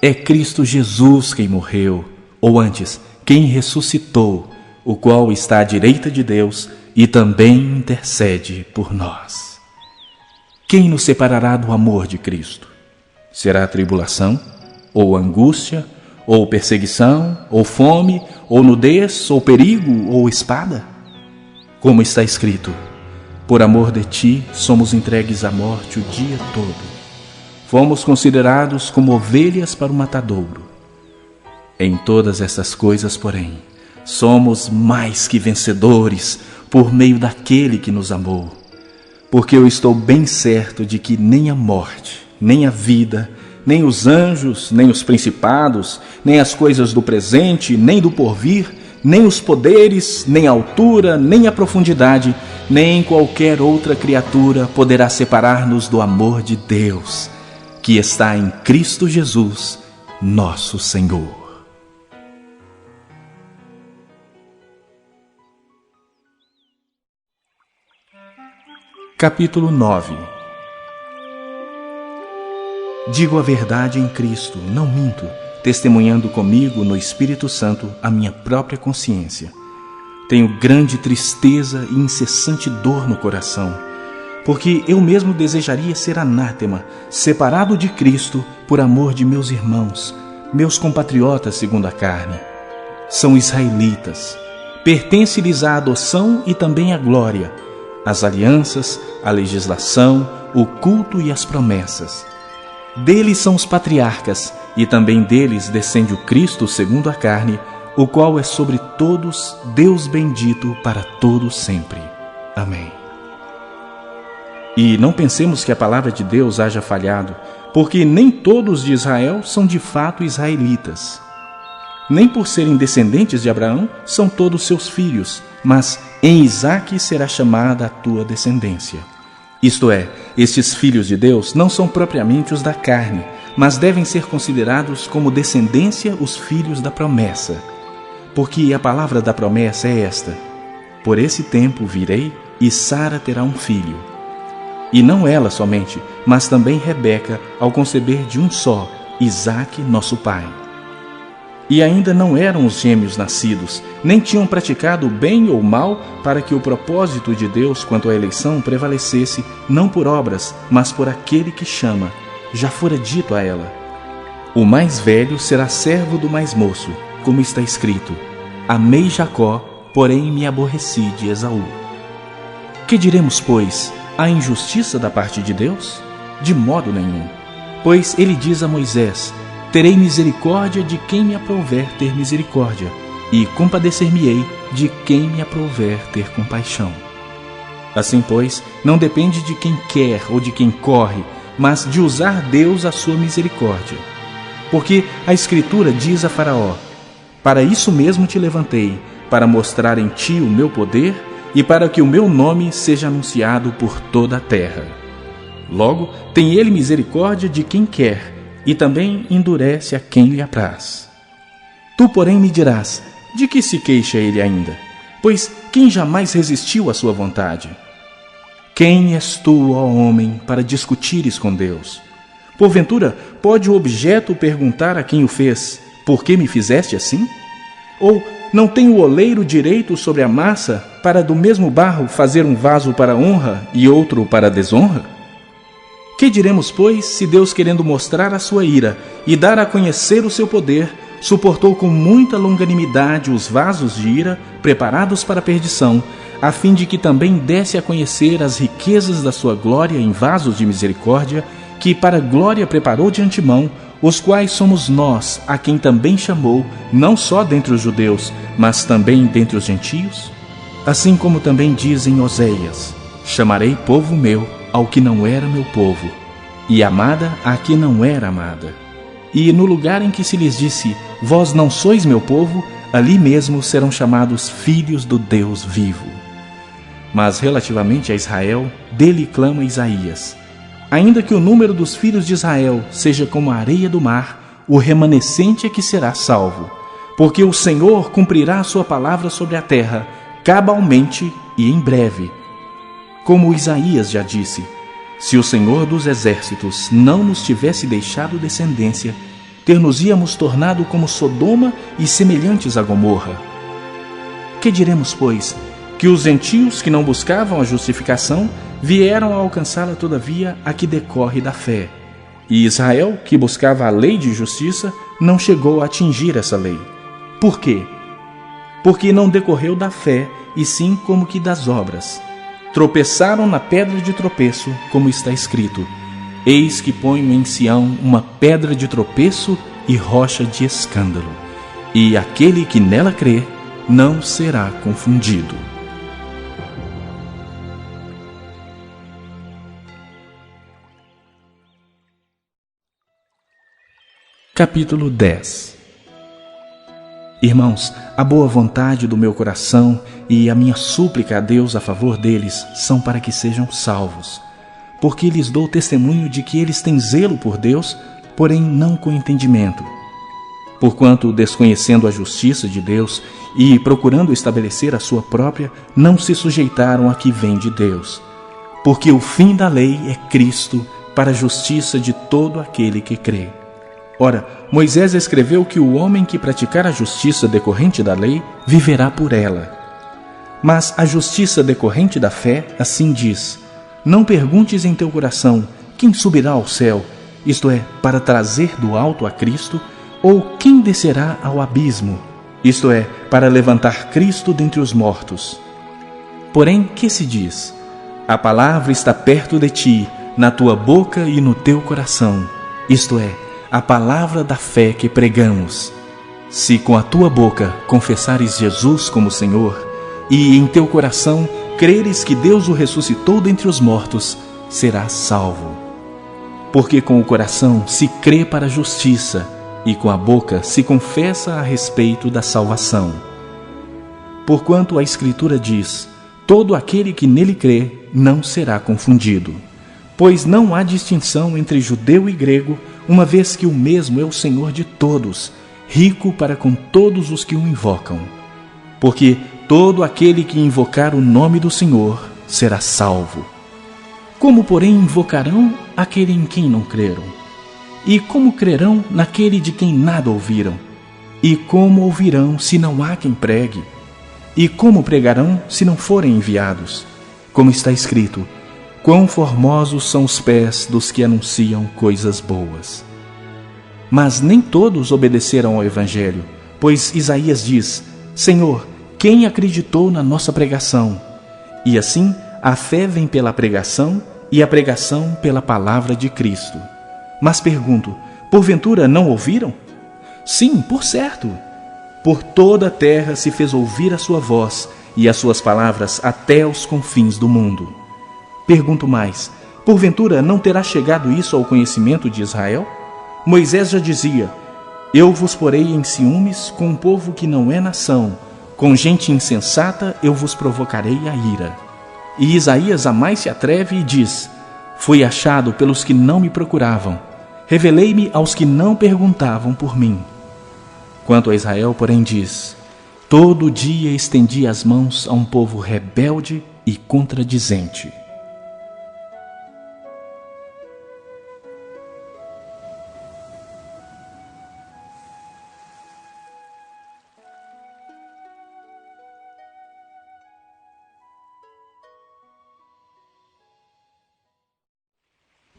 É Cristo Jesus quem morreu, ou antes, quem ressuscitou, o qual está à direita de Deus e também intercede por nós. Quem nos separará do amor de Cristo? Será a tribulação, ou angústia, ou perseguição, ou fome, ou nudez, ou perigo, ou espada? Como está escrito: por amor de ti somos entregues à morte o dia todo. Fomos considerados como ovelhas para o matadouro. Em todas essas coisas, porém, somos mais que vencedores por meio daquele que nos amou. Porque eu estou bem certo de que nem a morte, nem a vida, nem os anjos, nem os principados, nem as coisas do presente, nem do porvir, nem os poderes, nem a altura, nem a profundidade, nem qualquer outra criatura poderá separar-nos do amor de Deus, que está em Cristo Jesus, nosso Senhor. Capítulo 9. Digo a verdade em Cristo, não minto, testemunhando comigo no Espírito Santo a minha própria consciência. Tenho grande tristeza e incessante dor no coração, porque eu mesmo desejaria ser anátema, separado de Cristo por amor de meus irmãos, meus compatriotas segundo a carne. São israelitas, pertence-lhes a adoção e também a glória, as alianças, a legislação, o culto e as promessas. Deles são os patriarcas, e também deles descende o Cristo segundo a carne, o qual é sobre todos Deus bendito para todos sempre. Amém. E não pensemos que a palavra de Deus haja falhado, porque nem todos de Israel são de fato israelitas. Nem por serem descendentes de Abraão são todos seus filhos, mas em Isaque será chamada a tua descendência. Isto é, estes filhos de Deus não são propriamente os da carne, mas devem ser considerados como descendência os filhos da promessa. Porque a palavra da promessa é esta: por esse tempo virei e Sara terá um filho. E não ela somente, mas também Rebeca, ao conceber de um só, Isaque, nosso pai. E ainda não eram os gêmeos nascidos, nem tinham praticado bem ou mal, para que o propósito de Deus quanto à eleição prevalecesse, não por obras, mas por aquele que chama. Já fora dito a ela: o mais velho será servo do mais moço, como está escrito: amei Jacó, porém me aborreci de Esaú. Que diremos, pois? Há injustiça da parte de Deus? De modo nenhum. Pois ele diz a Moisés: terei misericórdia de quem me aprouver ter misericórdia, e compadecer-me-ei de quem me aprouver ter compaixão. Assim, pois, não depende de quem quer ou de quem corre, mas de usar Deus a sua misericórdia. Porque a Escritura diz a Faraó: para isso mesmo te levantei, para mostrar em ti o meu poder e para que o meu nome seja anunciado por toda a terra. Logo, tem ele misericórdia de quem quer, e também endurece a quem lhe apraz. Tu, porém, me dirás: de que se queixa ele ainda? Pois quem jamais resistiu à sua vontade? Quem és tu, ó homem, para discutires com Deus? Porventura, pode o objeto perguntar a quem o fez: por que me fizeste assim? Ou não tem o oleiro direito sobre a massa para do mesmo barro fazer um vaso para honra e outro para desonra? Que diremos, pois, se Deus, querendo mostrar a sua ira e dar a conhecer o seu poder, suportou com muita longanimidade os vasos de ira preparados para a perdição, a fim de que também desse a conhecer as riquezas da sua glória em vasos de misericórdia, que para glória preparou de antemão, os quais somos nós, a quem também chamou, não só dentre os judeus, mas também dentre os gentios? Assim como também diz em Oséias: chamarei povo meu ao que não era meu povo, e amada a que não era amada. E no lugar em que se lhes disse: vós não sois meu povo, ali mesmo serão chamados filhos do Deus vivo. Mas relativamente a Israel, dele clama Isaías: ainda que o número dos filhos de Israel seja como a areia do mar, o remanescente é que será salvo, porque o Senhor cumprirá a sua palavra sobre a terra, cabalmente e em breve. Como Isaías já disse: se o Senhor dos exércitos não nos tivesse deixado descendência, ter-nos-íamos tornado como Sodoma e semelhantes a Gomorra. Que diremos, pois? Que os gentios que não buscavam a justificação vieram a alcançá-la todavia a que decorre da fé. E Israel, que buscava a lei de justiça, não chegou a atingir essa lei. Por quê? Porque não decorreu da fé, e sim como que das obras. Tropeçaram na pedra de tropeço, como está escrito: eis que ponho em Sião uma pedra de tropeço e rocha de escândalo, e aquele que nela crê não será confundido. Capítulo 10. Irmãos, a boa vontade do meu coração e a minha súplica a Deus a favor deles são para que sejam salvos, porque lhes dou testemunho de que eles têm zelo por Deus, porém não com entendimento, porquanto, desconhecendo a justiça de Deus e procurando estabelecer a sua própria, não se sujeitaram à que vem de Deus. Porque o fim da lei é Cristo, para a justiça de todo aquele que crê. Ora, Moisés escreveu que o homem que praticar a justiça decorrente da lei viverá por ela. Mas a justiça decorrente da fé assim diz: não perguntes em teu coração quem subirá ao céu, isto é, para trazer do alto a Cristo, ou quem descerá ao abismo, isto é, para levantar Cristo dentre os mortos. Porém, que se diz? A palavra está perto de ti, na tua boca e no teu coração, isto é, a palavra da fé que pregamos. Se com a tua boca confessares Jesus como Senhor, e em teu coração creres que Deus o ressuscitou dentre os mortos, serás salvo. Porque com o coração se crê para a justiça, e com a boca se confessa a respeito da salvação. Porquanto a Escritura diz: todo aquele que nele crê não será confundido. Pois não há distinção entre judeu e grego, uma vez que o mesmo é o Senhor de todos, rico para com todos os que o invocam. Porque todo aquele que invocar o nome do Senhor será salvo. Como, porém, invocarão aquele em quem não creram? E como crerão naquele de quem nada ouviram? E como ouvirão se não há quem pregue? E como pregarão se não forem enviados? Como está escrito: quão formosos são os pés dos que anunciam coisas boas. Mas nem todos obedeceram ao Evangelho, pois Isaías diz: Senhor, quem acreditou na nossa pregação? E assim, a fé vem pela pregação, e a pregação pela palavra de Cristo. Mas pergunto, porventura não ouviram? Sim, por certo. Por toda a terra se fez ouvir a sua voz, e as suas palavras até os confins do mundo. Pergunto mais, porventura não terá chegado isso ao conhecimento de Israel? Moisés já dizia: eu vos porei em ciúmes com um povo que não é nação, com gente insensata eu vos provocarei a ira. E Isaías a mais se atreve e diz: fui achado pelos que não me procuravam, revelei-me aos que não perguntavam por mim. Quanto a Israel, porém, diz: todo dia estendi as mãos a um povo rebelde e contradizente.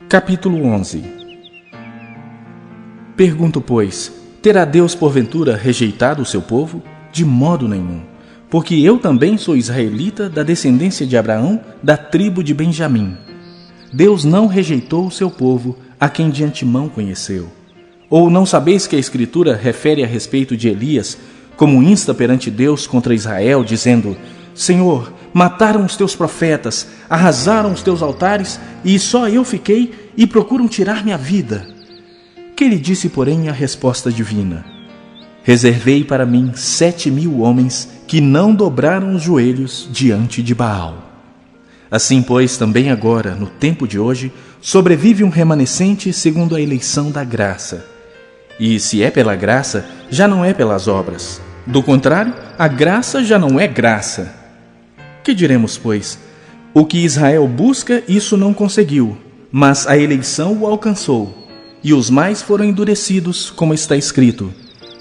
Capítulo 11. Pergunto, pois, terá Deus porventura rejeitado o seu povo? De modo nenhum, porque eu também sou israelita da descendência de Abraão, da tribo de Benjamim. Deus não rejeitou o seu povo, a quem de antemão conheceu. Ou não sabeis que a Escritura refere a respeito de Elias, como insta perante Deus contra Israel, dizendo: Senhor, mataram os teus profetas, arrasaram os teus altares, e só eu fiquei, e procuram tirar-me a vida. Que lhe disse, porém, a resposta divina? Reservei para mim 7.000 homens que não dobraram os joelhos diante de Baal. Assim, pois, também agora, no tempo de hoje, sobrevive um remanescente segundo a eleição da graça. E se é pela graça, já não é pelas obras. Do contrário, a graça já não é graça. Que diremos, pois? O que Israel busca, isso não conseguiu, mas a eleição o alcançou. E os mais foram endurecidos, como está escrito: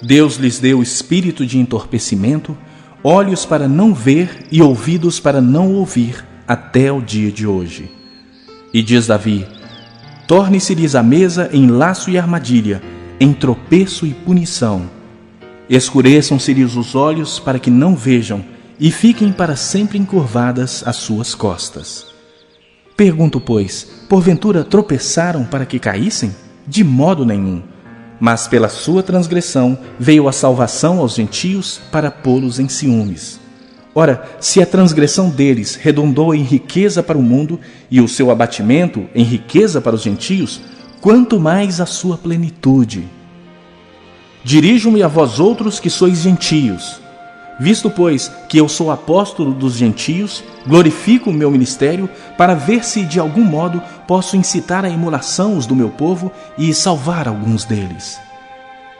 Deus lhes deu espírito de entorpecimento, olhos para não ver e ouvidos para não ouvir, até o dia de hoje. E diz Davi: torne-se-lhes a mesa em laço e armadilha, em tropeço e punição. Escureçam-se-lhes os olhos para que não vejam, e fiquem para sempre encurvadas as suas costas. Pergunto, pois, porventura tropeçaram para que caíssem? De modo nenhum. Mas pela sua transgressão veio a salvação aos gentios para pô-los em ciúmes. Ora, se a transgressão deles redundou em riqueza para o mundo, e o seu abatimento em riqueza para os gentios, quanto mais a sua plenitude. Dirijo-me a vós outros que sois gentios. Visto, pois, que eu sou apóstolo dos gentios, glorifico o meu ministério para ver se de algum modo posso incitar à emulação os do meu povo e salvar alguns deles.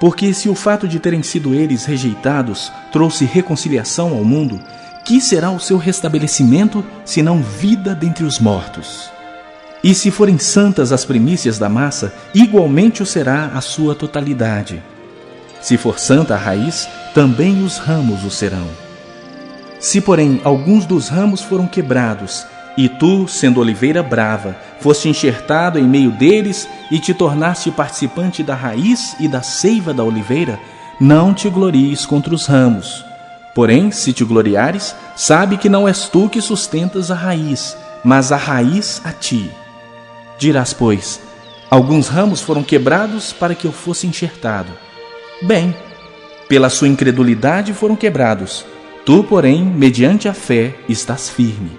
Porque se o fato de terem sido eles rejeitados trouxe reconciliação ao mundo, que será o seu restabelecimento, senão vida dentre os mortos? E se forem santas as primícias da massa, igualmente o será a sua totalidade. Se for santa a raiz, também os ramos o serão. Se, porém, alguns dos ramos foram quebrados, e tu, sendo oliveira brava, foste enxertado em meio deles e te tornaste participante da raiz e da seiva da oliveira, não te glories contra os ramos. Porém, se te gloriares, sabe que não és tu que sustentas a raiz, mas a raiz a ti. Dirás, pois, alguns ramos foram quebrados para que eu fosse enxertado. Bem, pela sua incredulidade foram quebrados. Tu, porém, mediante a fé, estás firme.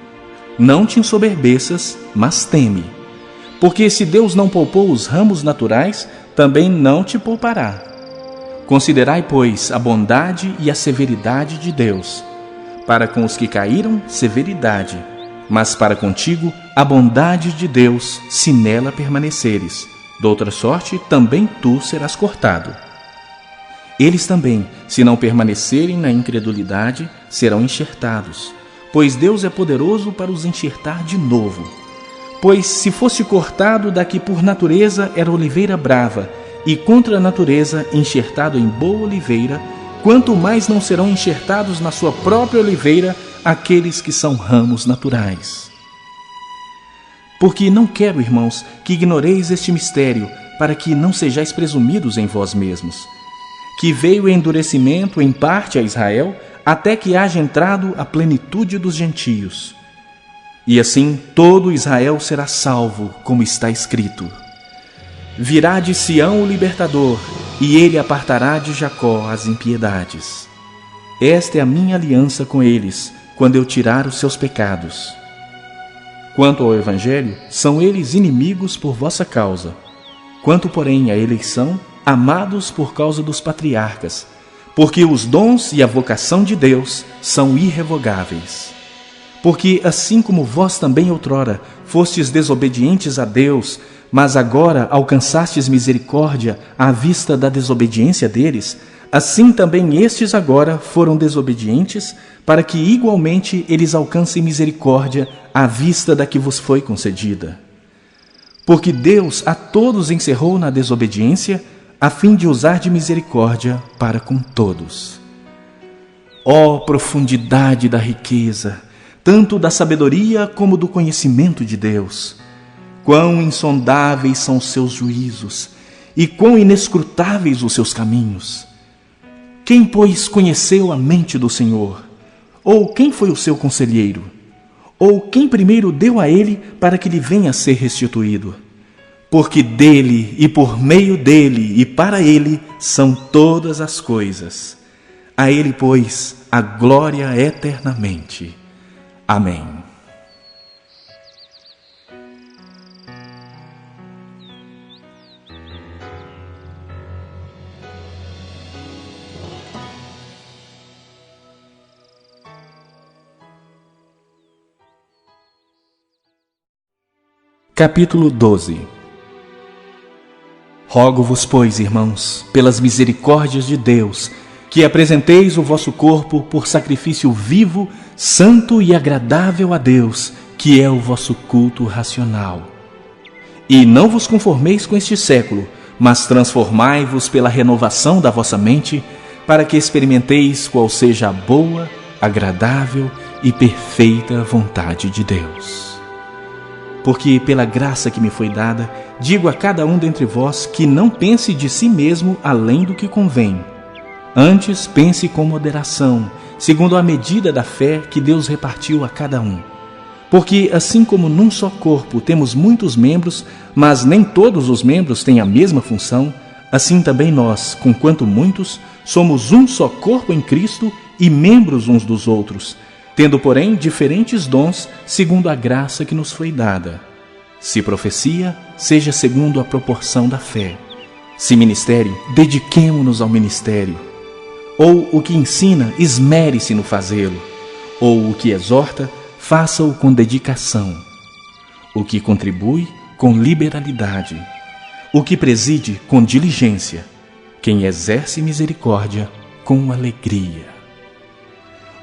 Não te ensoberbeças, mas teme. Porque se Deus não poupou os ramos naturais, também não te poupará. Considerai, pois, a bondade e a severidade de Deus. Para com os que caíram, severidade, mas para contigo, a bondade de Deus, se nela permaneceres. Doutra sorte, também tu serás cortado. Eles também, se não permanecerem na incredulidade, serão enxertados, pois Deus é poderoso para os enxertar de novo. Pois se fosse cortado da que por natureza era oliveira brava, e contra a natureza enxertado em boa oliveira, quanto mais não serão enxertados na sua própria oliveira aqueles que são ramos naturais. Porque não quero, irmãos, que ignoreis este mistério, para que não sejais presumidos em vós mesmos, que veio o endurecimento em parte a Israel, até que haja entrado a plenitude dos gentios. E assim todo Israel será salvo, como está escrito: virá de Sião o libertador, e ele apartará de Jacó as impiedades. Esta é a minha aliança com eles, quando eu tirar os seus pecados. Quanto ao Evangelho, são eles inimigos por vossa causa. Quanto, porém, à eleição, amados por causa dos patriarcas, porque os dons e a vocação de Deus são irrevogáveis. Porque assim como vós também outrora fostes desobedientes a Deus, mas agora alcançastes misericórdia à vista da desobediência deles, assim também estes agora foram desobedientes, para que igualmente eles alcancem misericórdia à vista da que vos foi concedida. Porque Deus a todos encerrou na desobediência, a fim de usar de misericórdia para com todos. Ó profundidade da riqueza, tanto da sabedoria como do conhecimento de Deus! Quão insondáveis são os seus juízos, e quão inescrutáveis os seus caminhos! Quem, pois, conheceu a mente do Senhor? Ou quem foi o seu conselheiro? Ou quem primeiro deu a ele para que lhe venha a ser restituído? Porque dele, e por meio dele, e para ele, são todas as coisas. A ele, pois, a glória eternamente. Amém. Capítulo 12. Rogo-vos, pois, irmãos, pelas misericórdias de Deus, que apresenteis o vosso corpo por sacrifício vivo, santo e agradável a Deus, que é o vosso culto racional. E não vos conformeis com este século, mas transformai-vos pela renovação da vossa mente, para que experimenteis qual seja a boa, agradável e perfeita vontade de Deus. Porque, pela graça que me foi dada, digo a cada um dentre vós que não pense de si mesmo além do que convém. Antes, pense com moderação, segundo a medida da fé que Deus repartiu a cada um. Porque, assim como num só corpo temos muitos membros, mas nem todos os membros têm a mesma função, assim também nós, conquanto muitos, somos um só corpo em Cristo e membros uns dos outros, tendo, porém, diferentes dons, segundo a graça que nos foi dada. Se profecia, seja segundo a proporção da fé. Se ministério, dediquemo-nos ao ministério. Ou o que ensina, esmere-se no fazê-lo. Ou o que exorta, faça-o com dedicação. O que contribui, com liberalidade. O que preside, com diligência. quem exerce misericórdia com alegria.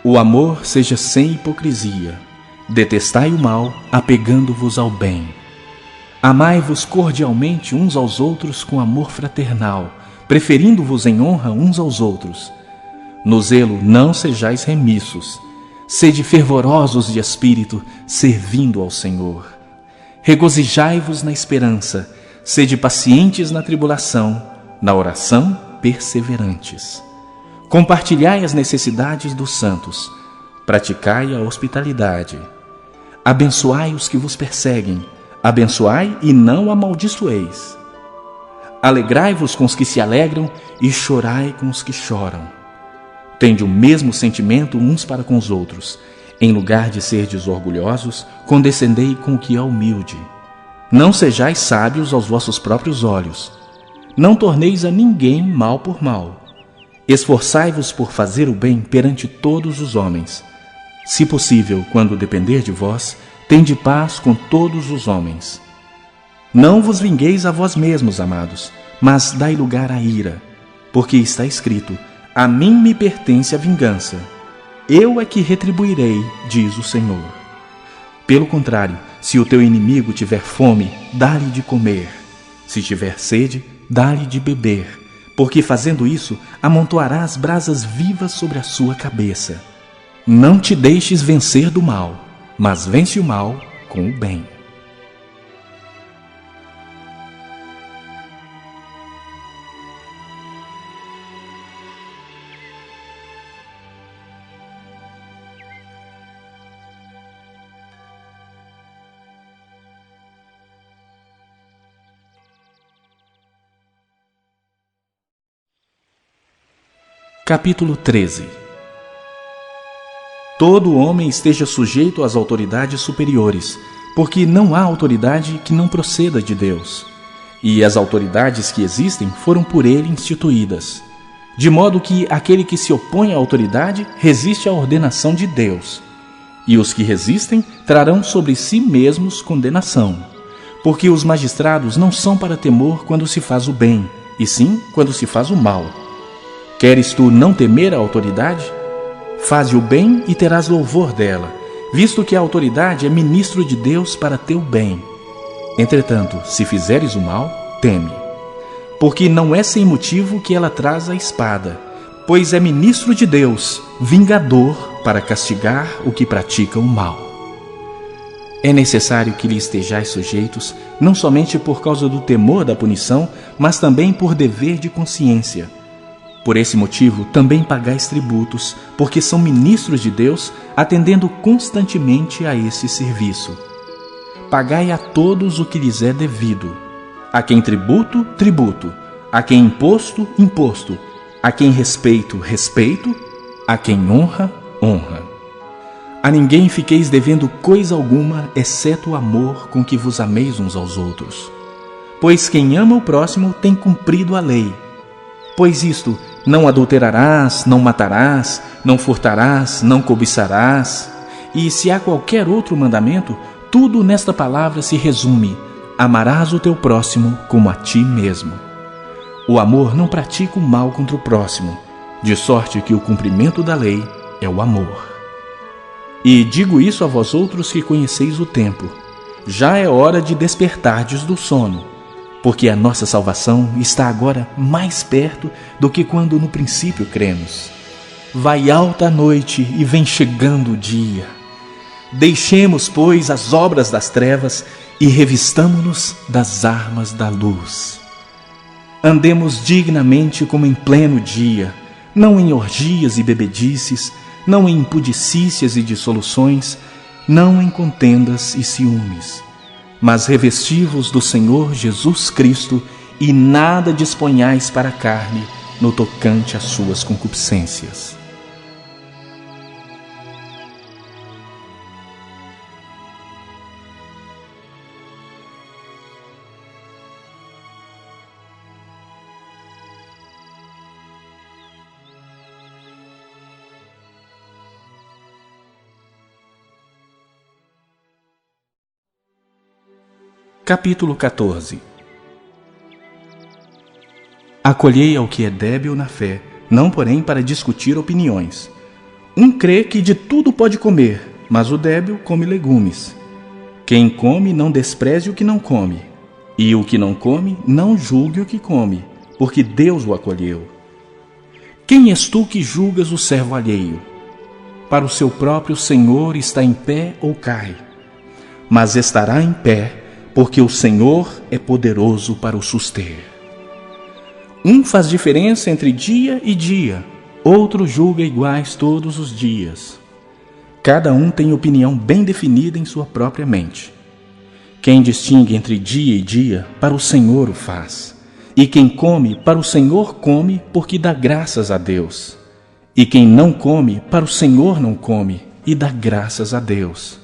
O amor seja sem hipocrisia. Detestai o mal, apegando-vos ao bem. Amai-vos cordialmente uns aos outros com amor fraternal, preferindo-vos em honra uns aos outros. No zelo não sejais remissos. Sede fervorosos de espírito, servindo ao Senhor. Regozijai-vos na esperança. Sede pacientes na tribulação, na oração perseverantes. Compartilhai as necessidades dos santos. Praticai a hospitalidade. Abençoai os que vos perseguem. Abençoai e não amaldiçoeis. Alegrai-vos com os que se alegram e chorai com os que choram. Tende o mesmo sentimento uns para com os outros. Em lugar de serdes orgulhosos, condescendei com o que é humilde. Não sejais sábios aos vossos próprios olhos. Não torneis a ninguém mal por mal. Esforçai-vos por fazer o bem perante todos os homens. Se possível, quando depender de vós, tende paz com todos os homens. Não vos vingueis a vós mesmos, amados, mas dai lugar à ira, porque está escrito: a mim me pertence a vingança. Eu é que retribuirei, diz o Senhor. Pelo contrário, se o teu inimigo tiver fome, dá-lhe de comer. Se tiver sede, dá-lhe de beber, porque fazendo isso, amontoarás brasas vivas sobre a sua cabeça. Não te deixes vencer do mal, mas vence o mal com o bem. Capítulo 13. Todo homem esteja sujeito às autoridades superiores, porque não há autoridade que não proceda de Deus. E as autoridades que existem foram por ele instituídas. De modo que aquele que se opõe à autoridade resiste à ordenação de Deus. E os que resistem trarão sobre si mesmos condenação. Porque os magistrados não são para temor quando se faz o bem, e sim quando se faz o mal. Queres tu não temer a autoridade? Faze o bem e terás louvor dela, visto que a autoridade é ministro de Deus para teu bem. Entretanto, se fizeres o mal, teme. Porque não é sem motivo que ela traz a espada, pois é ministro de Deus, vingador para castigar o que pratica o mal. É necessário que lhe estejais sujeitos, não somente por causa do temor da punição, mas também por dever de consciência. Por esse motivo, também pagais tributos, porque são ministros de Deus, atendendo constantemente a esse serviço. Pagai a todos o que lhes é devido. A quem tributo, tributo. A quem imposto, imposto. A quem respeito, respeito. A quem honra, honra. A ninguém fiqueis devendo coisa alguma, exceto o amor com que vos ameis uns aos outros. Pois quem ama o próximo tem cumprido a lei. Pois isto: não adulterarás, não matarás, não furtarás, não cobiçarás. E se há qualquer outro mandamento, tudo nesta palavra se resume: amarás o teu próximo como a ti mesmo. O amor não pratica o mal contra o próximo, de sorte que o cumprimento da lei é o amor. E digo isso a vós outros que conheceis o tempo: já é hora de despertardes do sono, porque a nossa salvação está agora mais perto do que quando no princípio cremos. Vai alta a noite e vem chegando o dia. Deixemos, pois, as obras das trevas e revistamo-nos das armas da luz. Andemos dignamente como em pleno dia, não em orgias e bebedices, não em impudicícias e dissoluções, não em contendas e ciúmes, mas revesti-vos do Senhor Jesus Cristo e nada disponhais para a carne no tocante às suas concupiscências. Capítulo 14. Acolhei ao que é débil na fé, não porém para discutir opiniões. Um crê que de tudo pode comer, mas o débil come legumes. Quem come não despreze o que não come, e o que não come não julgue o que come, porque Deus o acolheu. Quem és tu que julgas o servo alheio? Para o seu próprio Senhor está em pé ou cai, mas estará em pé, porque o Senhor é poderoso para o suster. Um faz diferença entre dia e dia, outro julga iguais todos os dias. Cada um tem opinião bem definida em sua própria mente. Quem distingue entre dia e dia, para o Senhor o faz. E quem come, para o Senhor come, porque dá graças a Deus. E quem não come, para o Senhor não come, e dá graças a Deus.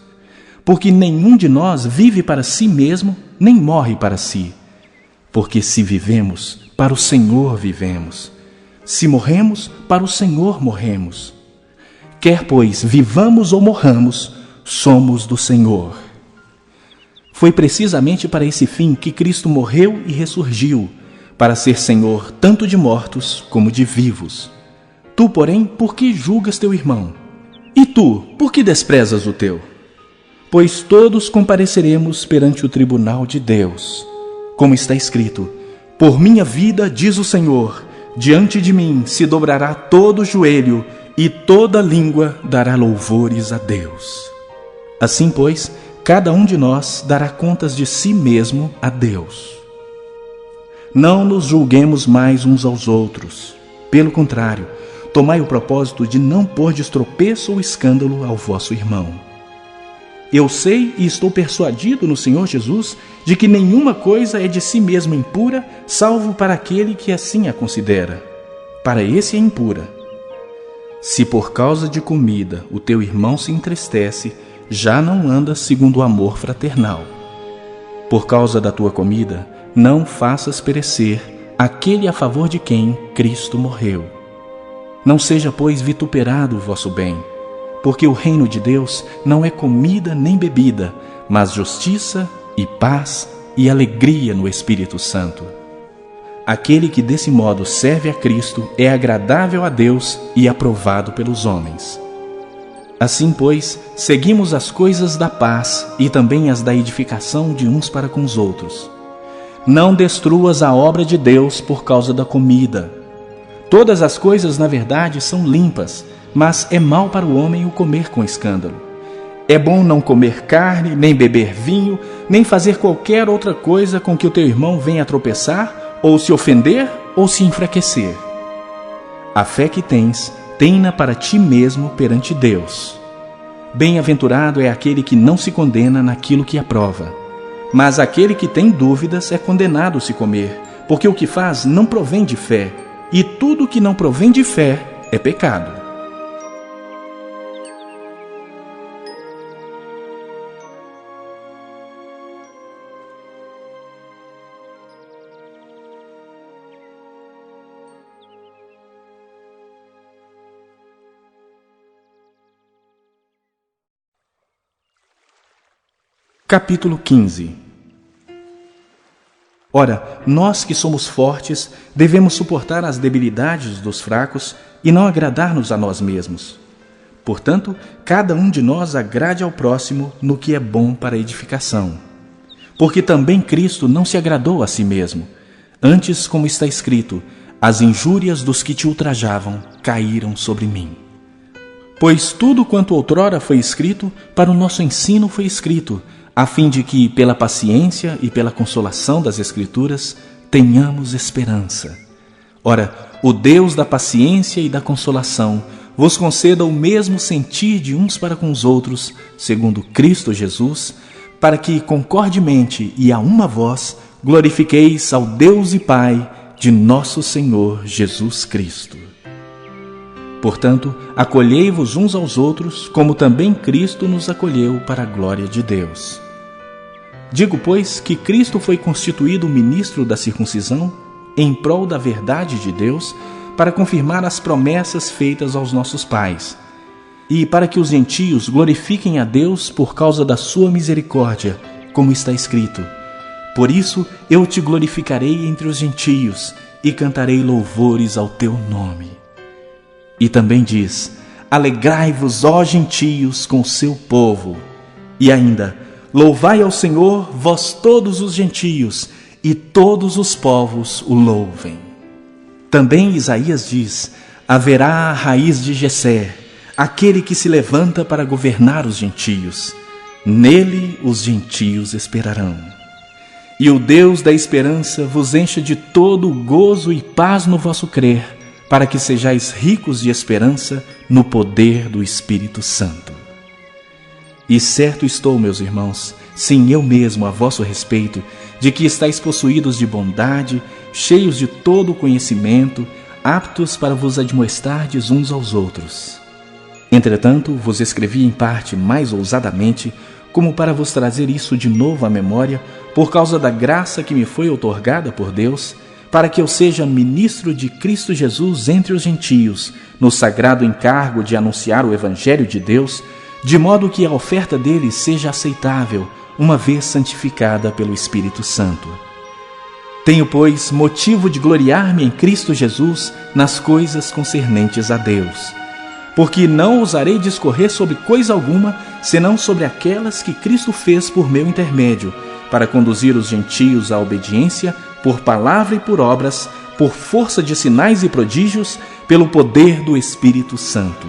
Porque nenhum de nós vive para si mesmo, nem morre para si. Porque se vivemos, para o Senhor vivemos. Se morremos, para o Senhor morremos. Quer, pois, vivamos ou morramos, somos do Senhor. Foi precisamente para esse fim que Cristo morreu e ressurgiu, para ser Senhor tanto de mortos como de vivos. Tu, porém, por que julgas teu irmão? E tu, por que desprezas o teu? Pois todos compareceremos perante o tribunal de Deus. Como está escrito: por minha vida, diz o Senhor, diante de mim se dobrará todo joelho, e toda língua dará louvores a Deus. Assim, pois, cada um de nós dará contas de si mesmo a Deus. Não nos julguemos mais uns aos outros. Pelo contrário, tomai o propósito de não pôr de tropeço ou escândalo ao vosso irmão. Eu sei e estou persuadido no Senhor Jesus de que nenhuma coisa é de si mesma impura, salvo para aquele que assim a considera. Para esse é impura. Se por causa de comida o teu irmão se entristece, já não andas segundo o amor fraternal. Por causa da tua comida, não faças perecer aquele a favor de quem Cristo morreu. Não seja, pois, vituperado o vosso bem, porque o reino de Deus não é comida nem bebida, mas justiça e paz e alegria no Espírito Santo. Aquele que desse modo serve a Cristo é agradável a Deus e aprovado pelos homens. Assim, pois, seguimos as coisas da paz e também as da edificação de uns para com os outros. Não destruas a obra de Deus por causa da comida. Todas as coisas, na verdade, são limpas, mas é mal para o homem o comer com escândalo. É bom não comer carne, nem beber vinho, nem fazer qualquer outra coisa com que o teu irmão venha a tropeçar, ou se ofender, ou se enfraquecer. A fé que tens, tem-na para ti mesmo perante Deus. Bem-aventurado é aquele que não se condena naquilo que aprova. Mas aquele que tem dúvidas é condenado se comer, porque o que faz não provém de fé, e tudo que não provém de fé é pecado. Capítulo 15. Ora, nós que somos fortes, devemos suportar as debilidades dos fracos e não agradar-nos a nós mesmos. Portanto, cada um de nós agrade ao próximo no que é bom para a edificação. Porque também Cristo não se agradou a si mesmo. Antes, como está escrito, as injúrias dos que te ultrajavam caíram sobre mim. Pois tudo quanto outrora foi escrito, para o nosso ensino foi escrito, a fim de que, pela paciência e pela consolação das Escrituras, tenhamos esperança. Ora, o Deus da paciência e da consolação vos conceda o mesmo sentir de uns para com os outros, segundo Cristo Jesus, para que, concordemente e a uma voz, glorifiqueis ao Deus e Pai de nosso Senhor Jesus Cristo. Portanto, acolhei-vos uns aos outros, como também Cristo nos acolheu para a glória de Deus. Digo, pois, que Cristo foi constituído ministro da circuncisão, em prol da verdade de Deus, para confirmar as promessas feitas aos nossos pais, e para que os gentios glorifiquem a Deus por causa da sua misericórdia, como está escrito: por isso eu te glorificarei entre os gentios, e cantarei louvores ao teu nome. E também diz: alegrai-vos, ó gentios, com o seu povo. E ainda: louvai ao Senhor, vós todos os gentios, e todos os povos o louvem. Também Isaías diz: haverá a raiz de Jessé, aquele que se levanta para governar os gentios. Nele os gentios esperarão. E o Deus da esperança vos encha de todo o gozo e paz no vosso crer, para que sejais ricos de esperança no poder do Espírito Santo. E certo estou, meus irmãos, sim, eu mesmo a vosso respeito, de que estáis possuídos de bondade, cheios de todo o conhecimento, aptos para vos admoestardes uns aos outros. Entretanto, vos escrevi em parte mais ousadamente, como para vos trazer isso de novo à memória, por causa da graça que me foi outorgada por Deus, para que eu seja ministro de Cristo Jesus entre os gentios, no sagrado encargo de anunciar o Evangelho de Deus, de modo que a oferta dele seja aceitável, uma vez santificada pelo Espírito Santo. Tenho, pois, motivo de gloriar-me em Cristo Jesus nas coisas concernentes a Deus, porque não ousarei discorrer sobre coisa alguma, senão sobre aquelas que Cristo fez por meu intermédio, para conduzir os gentios à obediência, por palavra e por obras, por força de sinais e prodígios, pelo poder do Espírito Santo.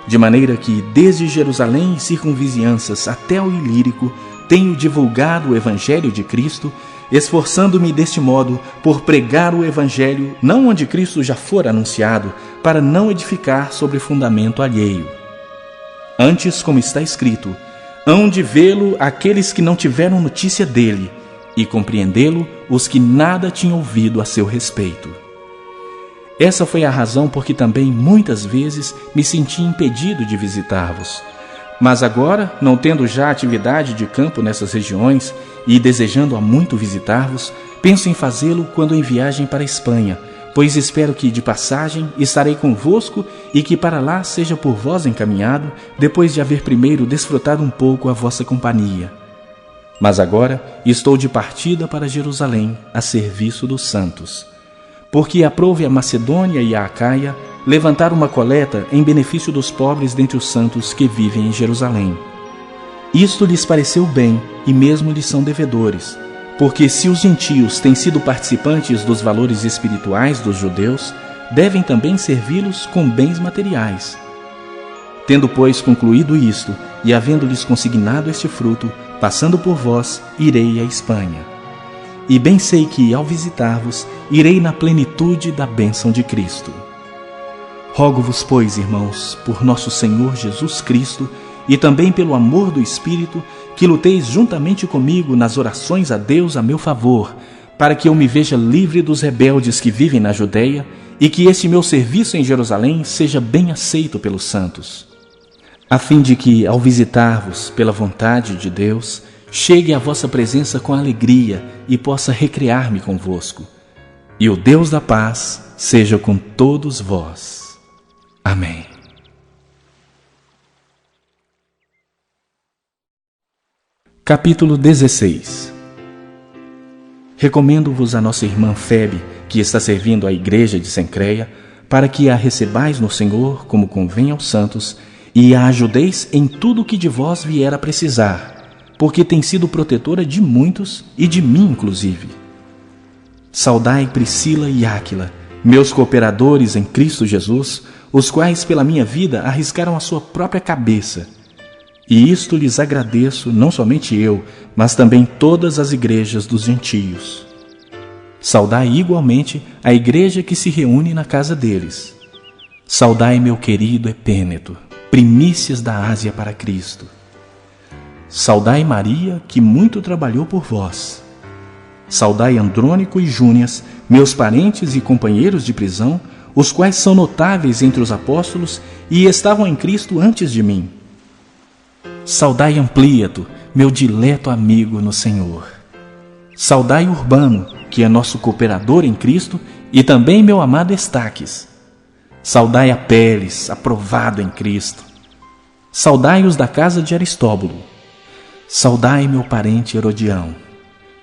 De maneira que, desde Jerusalém e circunvizinhanças até o Ilírico, tenho divulgado o Evangelho de Cristo, esforçando-me deste modo por pregar o Evangelho não onde Cristo já fora anunciado, para não edificar sobre fundamento alheio. Antes, como está escrito, hão de vê-lo aqueles que não tiveram notícia dele, e compreendê-lo os que nada tinham ouvido a seu respeito. Essa foi a razão por que também muitas vezes me senti impedido de visitar-vos. Mas agora, não tendo já atividade de campo nessas regiões e desejando há muito visitar-vos, penso em fazê-lo quando em viagem para a Espanha, pois espero que de passagem estarei convosco e que para lá seja por vós encaminhado, depois de haver primeiro desfrutado um pouco a vossa companhia. Mas agora estou de partida para Jerusalém, a serviço dos santos, porque aprouve a Macedônia e a Acaia levantar uma coleta em benefício dos pobres dentre os santos que vivem em Jerusalém. Isto lhes pareceu bem e mesmo lhes são devedores, porque se os gentios têm sido participantes dos valores espirituais dos judeus, devem também servi-los com bens materiais. Tendo, pois, concluído isto, e havendo-lhes consignado este fruto, passando por vós, irei à Espanha. E bem sei que, ao visitar-vos, irei na plenitude da bênção de Cristo. Rogo-vos, pois, irmãos, por nosso Senhor Jesus Cristo, e também pelo amor do Espírito, que luteis juntamente comigo nas orações a Deus a meu favor, para que eu me veja livre dos rebeldes que vivem na Judéia, e que este meu serviço em Jerusalém seja bem aceito pelos santos, a fim de que, ao visitar-vos pela vontade de Deus, chegue à vossa presença com alegria e possa recrear-me convosco. E o Deus da paz seja com todos vós. Amém. Capítulo 16. Recomendo-vos a nossa irmã Febe, que está servindo à igreja de Cencreia, para que a recebais no Senhor como convém aos santos, e a ajudeis em tudo o que de vós vier a precisar, porque tem sido protetora de muitos e de mim inclusive. Saudai Priscila e Áquila, meus cooperadores em Cristo Jesus, os quais pela minha vida arriscaram a sua própria cabeça. E isto lhes agradeço, não somente eu, mas também todas as igrejas dos gentios. Saudai igualmente a igreja que se reúne na casa deles. Saudai meu querido Epêneto, primícias da Ásia para Cristo. Saudai Maria, que muito trabalhou por vós. Saudai Andrônico e Júnias, meus parentes e companheiros de prisão, os quais são notáveis entre os apóstolos e estavam em Cristo antes de mim. Saudai Amplíato, meu dileto amigo no Senhor. Saudai Urbano, que é nosso cooperador em Cristo, e também meu amado Estaques. Saudai Apeles, aprovado em Cristo. Saudai os da casa de Aristóbulo. Saudai meu parente Herodião.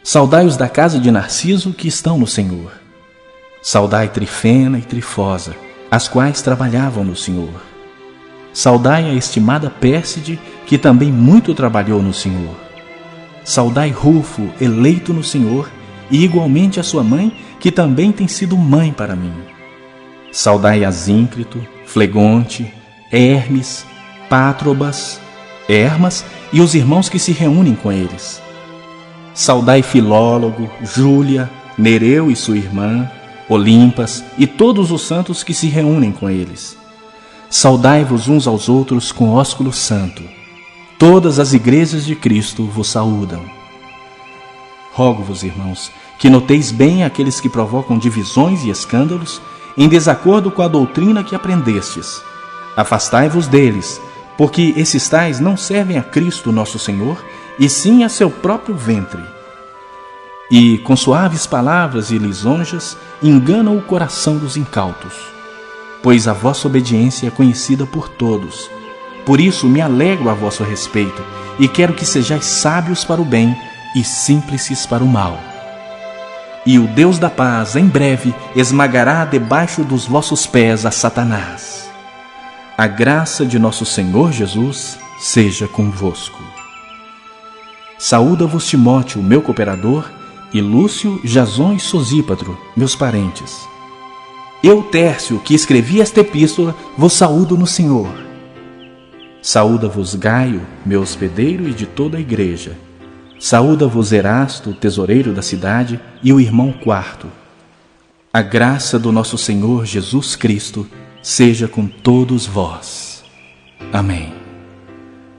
Saudai os da casa de Narciso, que estão no Senhor. Saudai Trifena e Trifosa, as quais trabalhavam no Senhor. Saudai a estimada Pérside, que também muito trabalhou no Senhor. Saudai Rufo, eleito no Senhor, e igualmente a sua mãe, que também tem sido mãe para mim. Saudai Asíncrito, Flegonte, Hermes, Pátrobas, Hermas e os irmãos que se reúnem com eles. Saudai Filólogo, Júlia, Nereu e sua irmã, Olimpas e todos os santos que se reúnem com eles. Saudai-vos uns aos outros com ósculo santo. Todas as igrejas de Cristo vos saúdam. Rogo-vos, irmãos, que noteis bem aqueles que provocam divisões e escândalos em desacordo com a doutrina que aprendestes. Afastai-vos deles, porque esses tais não servem a Cristo nosso Senhor, e sim a seu próprio ventre. E, com suaves palavras e lisonjas, enganam o coração dos incautos. Pois a vossa obediência é conhecida por todos. Por isso me alegro a vosso respeito, e quero que sejais sábios para o bem e simples para o mal. E o Deus da paz, em breve, esmagará debaixo dos vossos pés a Satanás. A graça de nosso Senhor Jesus seja convosco. Saúda-vos Timóteo, meu cooperador, e Lúcio, Jasón e Sosípatro, meus parentes. Eu, Tércio, que escrevi esta epístola, vos saúdo no Senhor. Saúda-vos Gaio, meu hospedeiro e de toda a igreja. Saúda-vos Erasto, tesoureiro da cidade, e o irmão Quarto. A graça do nosso Senhor Jesus Cristo seja com todos vós. Amém.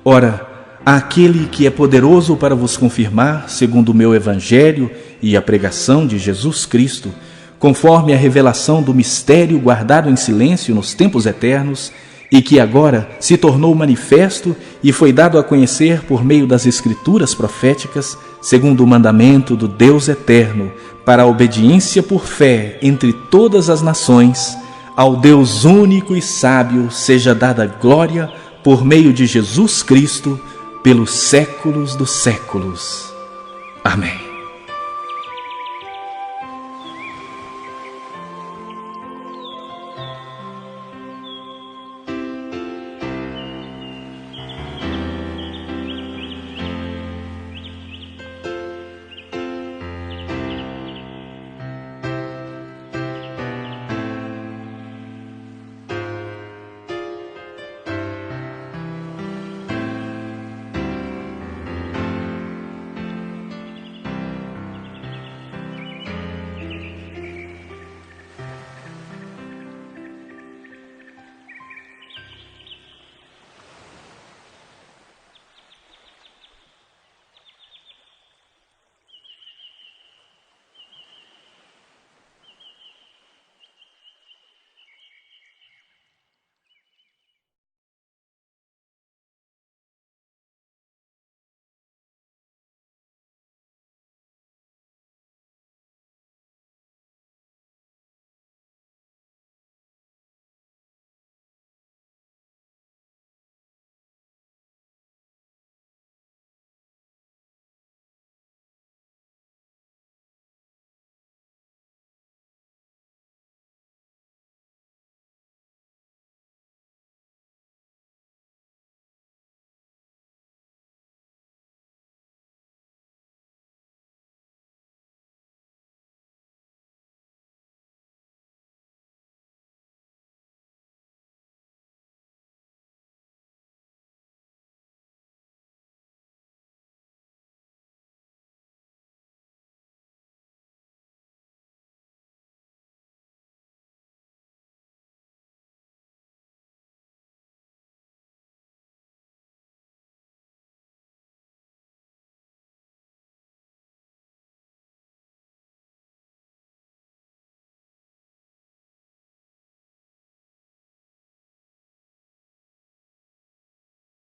Ora, aquele que é poderoso para vos confirmar, segundo o meu evangelho e a pregação de Jesus Cristo, conforme a revelação do mistério guardado em silêncio nos tempos eternos, e que agora se tornou manifesto e foi dado a conhecer por meio das Escrituras proféticas, segundo o mandamento do Deus eterno, para a obediência por fé entre todas as nações, ao Deus único e sábio seja dada glória por meio de Jesus Cristo, pelos séculos dos séculos. Amém.